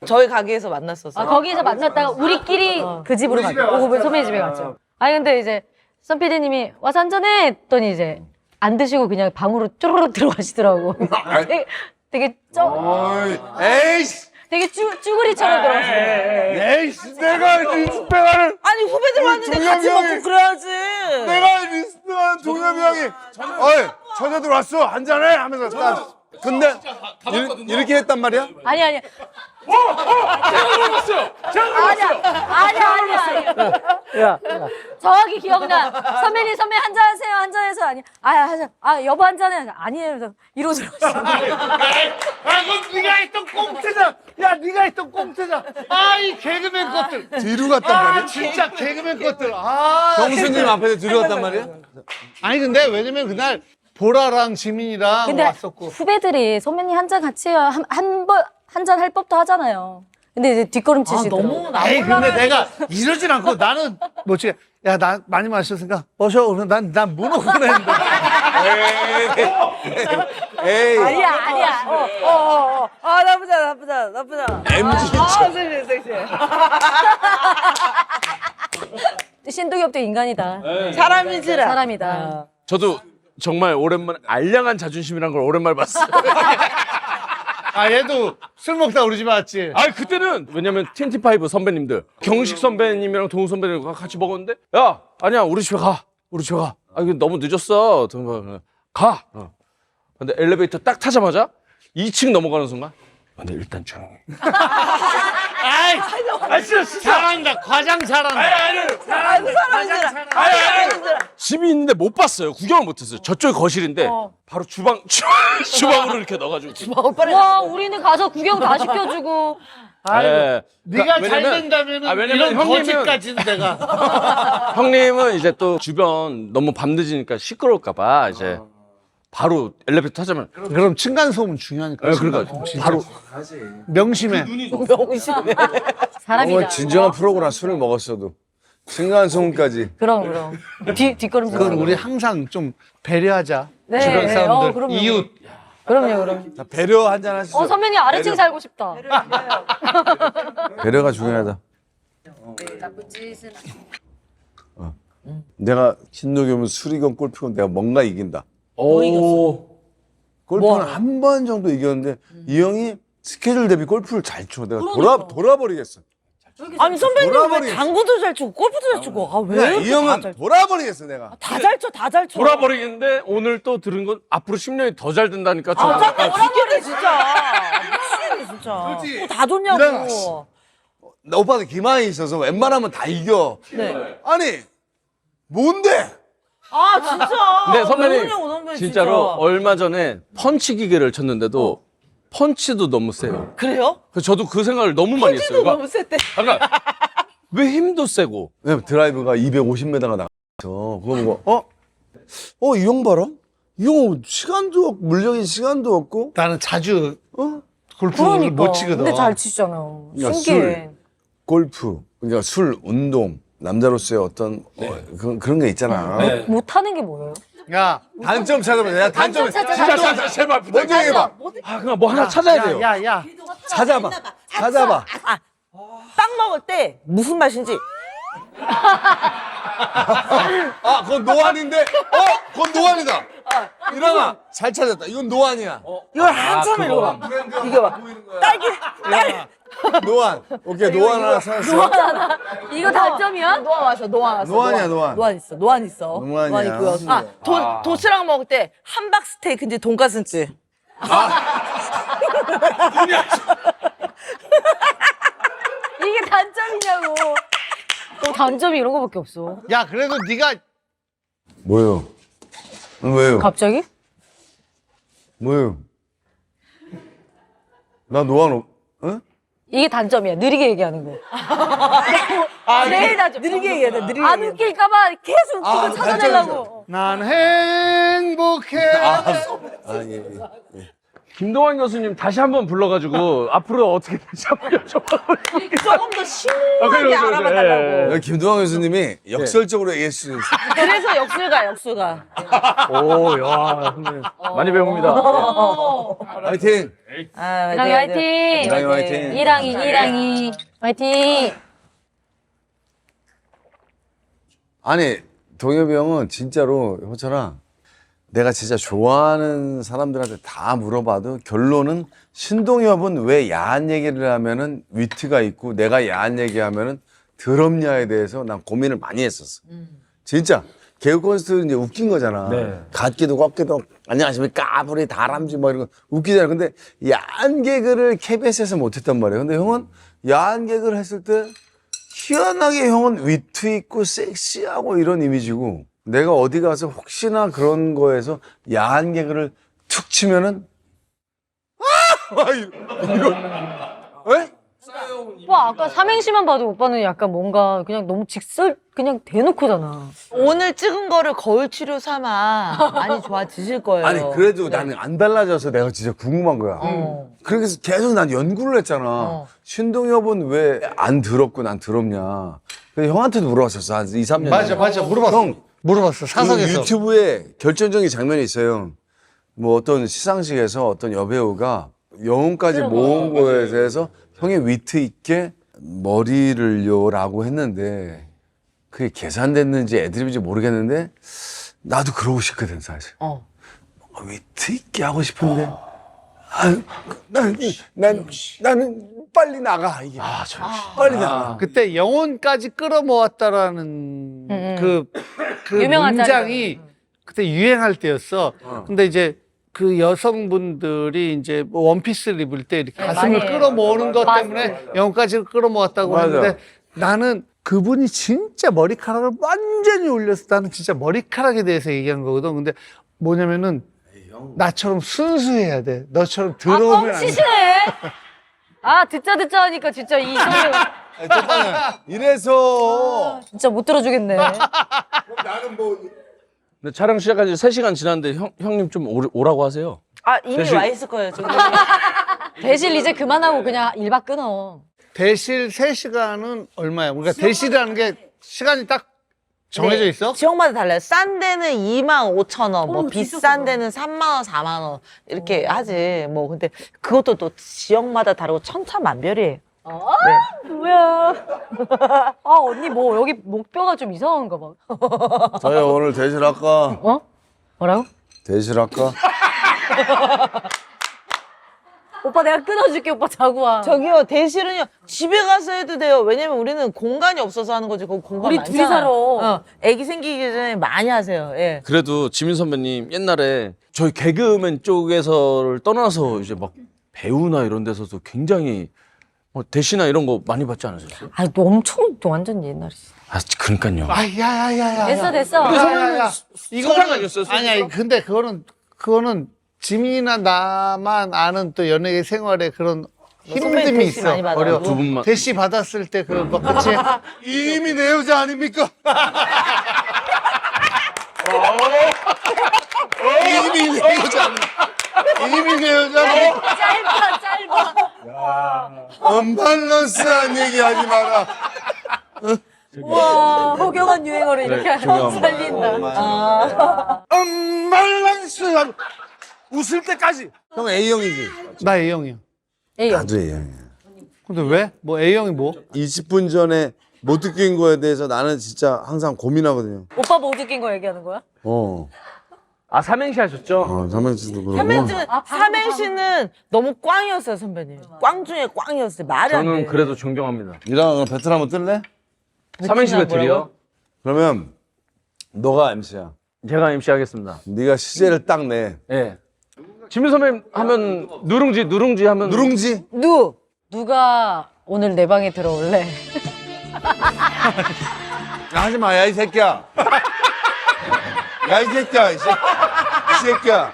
S3: 저희 가게에서 만났었어.
S4: 거기서 만났다가 우리끼리 그 집으로 갔죠. 오고 선배님 집에 갔죠. 아니 근데 이제 선피디님이 와서 한잔해 했더니 이제 안 드시고 그냥 방으로 쪼르륵 들어가시더라고. 되게
S2: 에이씨.
S4: 되게 쭈구리처럼 들어가시더라고.
S2: 에이씨. 내가 리스펙하는
S3: 아니 후배들 왔는데
S2: 동엽이
S3: 같이
S2: 형이-
S3: 먹고 그래야지.
S2: 내가 리스펙하는 동엽이 형이 어이 처녀들 왔어 한잔해 하면서 딱 근데 이렇게 했단 말이야?
S4: 아니. 아니야. 정확히 기억나. 선배님 한잔 하세요. 한잔해서 여보 한잔해. 아니에요. 그래서 이러고 들어갔어.
S1: 그건 네가 했던 꽁트다. 야, 네가 했던 꽁트다. 이 개그맨 것들.
S2: 뒤로 갔단 말이야?
S1: 진짜 개그맨 것들.
S2: 형수님 앞에서 뒤로 갔단 말이야?
S1: 아니 근데 왜냐면 그날 보라랑 지민이랑
S4: 근데
S1: 왔었고.
S4: 후배들이 선배님 한 잔 같이 해요. 한 잔 할 법도 하잖아요. 근데 이제 뒷걸음 치시더라고.
S1: 에이 근데 내가 이러진 않고 나는 뭐지? 야, 나 많이 마셨으니까 마셔. 그러면 난 무노 그랬는데.
S2: 에이
S4: 아니야.
S3: 나쁘잖아.
S2: MG
S3: 섹시해.
S4: 신동엽도 인간이다.
S3: 사람이지라.
S4: 사람이다.
S5: 저도 정말 오랜만에 알량한 자존심이란 걸 오랜만에 봤어요.
S1: 얘도 술 먹다 우리 집 왔지.
S5: 그때는 왜냐면 25 선배님들 경식 선배님이랑 동우 선배님과 같이 먹었는데 야 아니야 우리 집에 가. 이거 너무 늦었어. 가. 근데 엘리베이터 딱 타자마자 2층 넘어가는 순간 근데 일단 조용히.
S1: 진짜 잘한다. 과장 잘한다.
S5: 집이 있는데 못 봤어요. 구경을 못했어요. 저쪽이 거실인데 바로 주방으로 이렇게 넣어가지고.
S4: 와, 우리는 가서 구경 다 시켜주고.
S5: 예.
S1: 네가 잘
S5: 왜냐면-
S1: 된다면은
S5: 왜냐면
S1: 이런
S5: 형님은-
S1: 거짓까지는 내가.
S5: 형님은 이제 또 주변 너무 밤 늦으니까 시끄러울까봐 이제 바로 엘리베이터 타자면
S1: 그럼 층간 소음은 중요하니까.
S5: 그러니까 바로
S1: 명심해.
S4: 사람이다.
S2: 진정한 프로구나 술을 먹었어도 층간소음까지
S4: 그럼. 뒷걸음
S1: 그건
S4: 치고.
S1: 우리 항상 좀 배려하자.
S4: 네,
S1: 주변
S4: 네.
S1: 사람들,
S4: 그럼요.
S1: 이웃.
S4: 그럼요.
S2: 자, 배려 한잔 하시죠.
S4: 선배님 아래층 살고 싶다.
S2: 배려가 중요하다. 내가 신동엽은 술이건 골프건 내가 뭔가 이긴다.
S5: 오.
S2: 골프는 한 번 정도 이겼는데 이 형이 스케줄 대비 골프를 잘 쳐. 내가 돌아버리겠어.
S3: 아니 선배님 왜
S2: 돌아버리겠어.
S3: 당구도 잘 치고 골프도 잘 치고 왜
S2: 그냥
S3: 이렇게
S2: 이 형은
S3: 다
S2: 돌아버리겠어 내가.
S3: 잘 쳐, 다 잘 쳐.
S5: 돌아버리겠는데 오늘 또 들은 건 앞으로 10년이 더 잘 된다니까. 좀
S3: 아,
S5: 약간
S3: 죽겠네 진짜. 미치겠네 진짜.
S2: 그렇지.
S3: 뭐다 좋냐고.
S2: 일어나. 나 오빠도 기망이 있어서 웬만하면 다 이겨.
S3: 네.
S2: 아니 뭔데?
S3: 아 진짜.
S5: 근데
S3: 왜
S5: 선배님
S3: 그러냐고, 선배님,
S5: 진짜로
S3: 진짜.
S5: 얼마 전에 펀치 기계를 쳤는데도 펀치도 너무 세요.
S3: 그래요?
S5: 그래서 저도 그 생각을 너무 많이 했어요.
S3: 펀치도
S5: 그러니까
S3: 너무 셌대.
S5: 약간 왜 힘도 세고
S2: 왜냐면 드라이브가 250m가 나가서 그거 보고 이 형 봐라. 이 형 시간도 없고 물적인 시간도 없고
S1: 나는 자주 골프를
S4: 그러니까.
S1: 못 치거든.
S4: 근데 잘 치잖아.
S2: 그러니까
S4: 신기해.
S2: 골프 그러니까 술 운동 남자로서의 어떤 그런 게 있잖아.
S4: 못하는 게 뭐예요?
S1: 야,
S2: 단점 찾아봐. 내가 단점
S5: 진짜 제발 부탁해.
S2: 먼저 얘기해봐.
S5: 아 그냥 뭐 하나 찾아야 돼요.
S1: 야.
S2: 찾아봐.
S3: 빵 먹을 때 무슨 맛인지.
S2: 아, 그건 노안인데? 그건 노안이다. 일어나. 잘 찾았다. 이건 노안이야.
S3: 이걸 한참 읽어봐. 이게 봐. 딸기.
S2: 노안. 오케이, 노안 하나 찾았어.
S4: 이거 단점이야?
S3: 노안 왔어.
S2: 노안이야, 노안.
S3: 노안 있어. 노안 있어.
S2: 노안이야.
S3: 노안 있고요. 도시락 먹을 때 함박 스테이크인지 돈가스인지.
S4: 이게 단점이냐고. 단점이 이런 거밖에 없어.
S1: 야, 그래도 네가
S2: 뭐요? 왜요?
S4: 갑자기?
S2: 뭐요? 나 노안 어?
S4: 이게 단점이야. 느리게 얘기하는 거. 제일 단점.
S3: 느리게 얘기해야 돼. 느리게
S4: 안
S3: 얘기해.
S4: 웃길까봐 계속 그거 찾아내려고.
S1: 난 행복해.
S2: 예.
S5: 김동완 교수님 다시 한번 불러가지고 앞으로 어떻게 될지 한번 여쭤봐요.
S3: 조금 더 심오하게 알아봐달라고.
S2: 여기 김동완 교수님이 역설적으로 얘기할 수 있어.
S3: 그래서 역술가.
S5: 오, 야, 선배님 많이 배웁니다.
S2: 화이팅!
S3: 아,
S4: 이랑이 화이팅!
S2: 이랑이 화이팅!
S4: 이랑이 화이팅!
S2: 아니, 동엽이 형은 진짜로, 효철아, 내가 진짜 좋아하는 사람들한테 다 물어봐도 결론은 신동엽은 왜 야한 얘기를 하면은 위트가 있고 내가 야한 얘기하면은 더럽냐에 대해서 난 고민을 많이 했었어. 진짜. 개그 콘서트 이제 웃긴 거잖아.
S5: 네.
S2: 갓기도 꺾기도 안녕하십니까 까불이 다람쥐 뭐 이런 거 웃기잖아. 근데 야한 개그를 KBS에서 못했단 말이야. 근데 형은 야한 개그를 했을 때 희한하게 형은 위트 있고 섹시하고 이런 이미지고 내가 어디 가서 혹시나 그런 거에서 야한 개그를 툭 치면은 이거 에?
S4: 오빠 아까 삼행시만 봐도 오빠는 약간 뭔가 그냥 너무 그냥 대놓고잖아.
S3: 오늘 찍은 거를 거울 치료 삼아 많이 좋아지실 거예요.
S2: 아니 그래도 나는 안 달라져서 내가 진짜 궁금한 거야. 그래서 계속 난 연구를 했잖아. 신동엽은 왜 안 더럽고 난 더럽냐. 근데 형한테도 물어봤었어. 한 2, 3년
S1: 맞아, 물어봤어.
S2: 형,
S1: 물어봤어.
S2: 그
S1: 사석에서.
S2: 유튜브에 결정적인 장면이 있어요. 뭐 어떤 시상식에서 어떤 여배우가 영혼까지 모은 거에 대해서 형이 위트 있게 머리를요라고 했는데 그게 계산됐는지 애드립인지 모르겠는데 나도 그러고 싶거든 사실. 위트 있게 하고 싶은데 나는 빨리 나가 이게. 빨리 나가.
S1: 그때 영혼까지 끌어모았다라는 그
S4: 유명한
S1: 문장이 그때 유행할 때였어. 근데 이제 그 여성분들이 이제 뭐 원피스를 입을 때 이렇게 가슴을
S4: 많이 해요.
S1: 끌어모으는 것
S4: 맞아요.
S1: 때문에 영혼까지 끌어모았다고
S2: 맞아.
S1: 하는데 나는 그분이 진짜 머리카락을 완전히 올려서 나는 진짜 머리카락에 대해서 얘기한 거거든. 근데 뭐냐면은 나처럼 순수해야 돼. 너처럼 더러우면 안 돼.
S4: 뻥치시네. 아 듣자 하니까 진짜 이 소리
S2: 이래서
S4: 진짜 못 들어주겠네.
S5: 근데 촬영 시작한 지 3시간 지났는데 형님 좀 오라고 하세요.
S3: 아 이미
S5: 대신-
S3: 와 있을 거예요. 저기.
S4: 대실 이제 그만하고 그냥 일박 끊어.
S1: 대실 3시간은 얼마야? 그러니까 대실이라는 게 시간이 딱 정해져 있어?
S3: 지역마다 달라요. 싼 데는 25,000원, 뭐 비싼 데는 3만 원, 4만 원 이렇게 하지. 뭐 근데 그것도 또 지역마다 다르고 천차만별이에요.
S4: 뭐야? 아 언니 뭐 여기 목뼈가 좀 이상한가 봐.
S2: 저희 오늘 대실할까?
S4: 어? 뭐라고?
S2: 대실할까?
S4: 오빠 내가 끊어줄게. 오빠 자고 와.
S3: 저기요, 대실은요, 집에 가서 해도 돼요. 왜냐면 우리는 공간이 없어서 하는 거지. 거기 공간
S4: 우리
S3: 많잖아.
S4: 둘이 살아.
S3: 애기 생기기 전에 많이 하세요. 예.
S5: 그래도 지민 선배님 옛날에 저희 개그맨 쪽에서를 떠나서 이제 막 배우나 이런 데서도 굉장히 뭐 대시나 이런 거 많이 받지 않으셨어요?
S4: 아, 너 엄청 완전 옛날이지.
S5: 아, 그러니까요.
S1: 아, 야야야야.
S4: 됐어, 됐어.
S5: 서장 아니었어요?
S1: 아니야, 근데 그거는 지민이나 나만 아는 또 연예계 생활에 그런
S3: 선배님
S1: 힘듦이
S3: 대시
S1: 있어.
S3: 많이 받아요.
S1: 어려워.
S5: 두 분만.
S1: 대시 받았을 때 그 뭐 그치? 이미 내 여자 아닙니까? 이미 내 여자 아닙니까? 이미 내 여자 아닙니까?
S4: 짧아, 짧아.
S1: 언밸런스한 얘기 하지 마라.
S4: 와, 허경환 유행어를 이렇게 살린다.
S1: 언밸런스한
S5: 웃을 때까지.
S2: 형 A형이지?
S1: 나 A형이야.
S4: A형.
S2: 나도 A형이야.
S1: 근데 왜? 뭐 A형이 뭐?
S2: 20분 전에 못 느낀 거에 대해서 나는 진짜 항상 고민하거든요.
S4: 오빠 뭐 느낀 거 얘기하는 거야?
S5: 아, 삼행시 하셨죠?
S2: 삼행시도 그러고.
S3: 삼행시는 너무 꽝이었어요, 선배님. 꽝 중에 꽝이었어요. 말이 안 돼.
S5: 저는 그래도 존경합니다.
S2: 이랑 배틀 한번 뜰래?
S5: 삼행시 배틀이요?
S2: 그러면 너가 MC야.
S5: 제가 MC 하겠습니다.
S2: 네가 시제를 딱 내.
S5: 예. 지민 선배님 하면 누룽지 하면
S2: 누룽지?
S4: 누가 오늘 내 방에 들어올래?
S2: 야, 하지 마, 야, 이 새끼야. 야, 이 새끼야, 이 새끼야.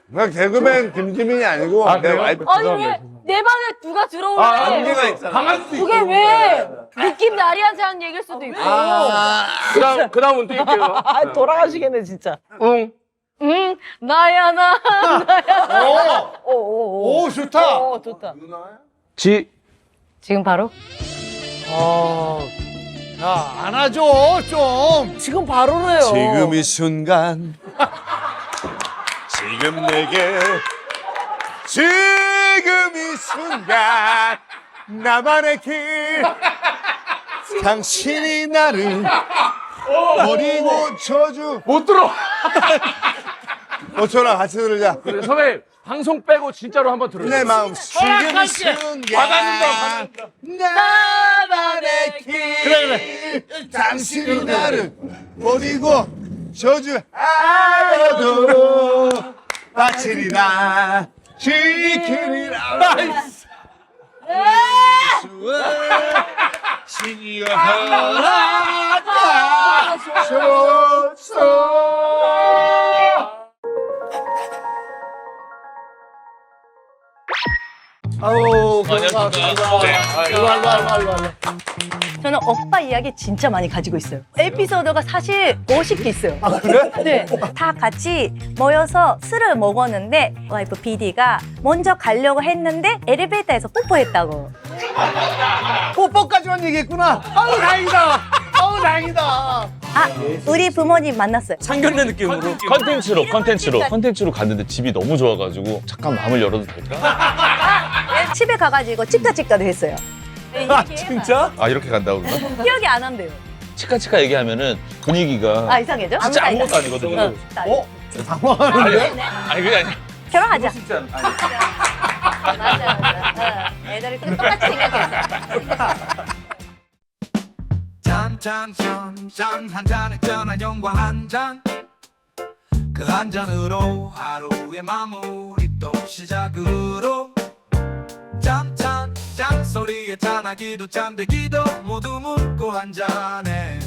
S2: 나 개그맨 김지민이 아니고 내 와이프.
S4: 아니 왜 내 방에 누가 들어올래?
S2: 안개가 있잖아.
S5: 강할 수도 있고.
S4: 그게 왜 느낌 나리한테 하는 얘기일 수도 있고.
S5: 그다음은 뛸게요.
S3: 아, 돌아가시겠네, 진짜.
S5: 응.
S4: 응, 나야 나.
S1: 오, 좋다.
S3: 좋다.
S5: 지.
S4: 지금 바로?
S1: 야, 안아줘, 좀.
S3: 지금 바로래요.
S2: 지금 이 순간. 지금 내게. 지금 이 순간. 나만의 길. 당신이 나를 버리고 저주.
S5: 못 들어.
S2: 5초나 같이 들으자.
S5: 선배님 방송 빼고 진짜로 한번 들어주세요.
S2: 내 마음 지금 이 순간.
S5: 받아준다.
S2: 나만의 길. 그래. 당신이 나를 버리고 저주하여도 바치리라 지키리라. 신이여 허락하소서.
S1: 아우, 그런가. 일로 와.
S7: 저는 오빠 이야기 진짜 많이 가지고 있어요. 에피소드가 사실 50개 있어요. 아, 그래? 네. 다 같이 모여서 술을 먹었는데 와이프 BD가 먼저 가려고 했는데 엘리베이터에서 뽀뽀했다고.
S1: 뽀뽀까지만 얘기했구나. 아우, 다행이다. 아우, 다행이다.
S7: 아, 우리 부모님 만났어요.
S5: 상견례 느낌으로.
S8: 컨텐츠로 갔는데 집이 너무 좋아가지고 잠깐 마음을 열어도 될까?
S7: 집에 가가지고 치카치카도 했어요.
S1: 아, 진짜?
S8: 아 이렇게 간다고 그러나?
S7: 기억이 안 난대요.
S8: 치카치카 얘기하면은 분위기가
S7: 아, 이상해져?
S8: 진짜 아무것도 아니거든요.
S1: 당황하는데?
S8: 아니 그게 아니라
S7: 결혼하자. 맞아. 애들이 똑같이 생각했어.
S9: 짠 한 잔에 전한 영과 한 잔 그 한 잔으로 하루의 마무리 또 시작으로 짠 소리에 짠하기도 짠되기도 모두 묻고 한 잔에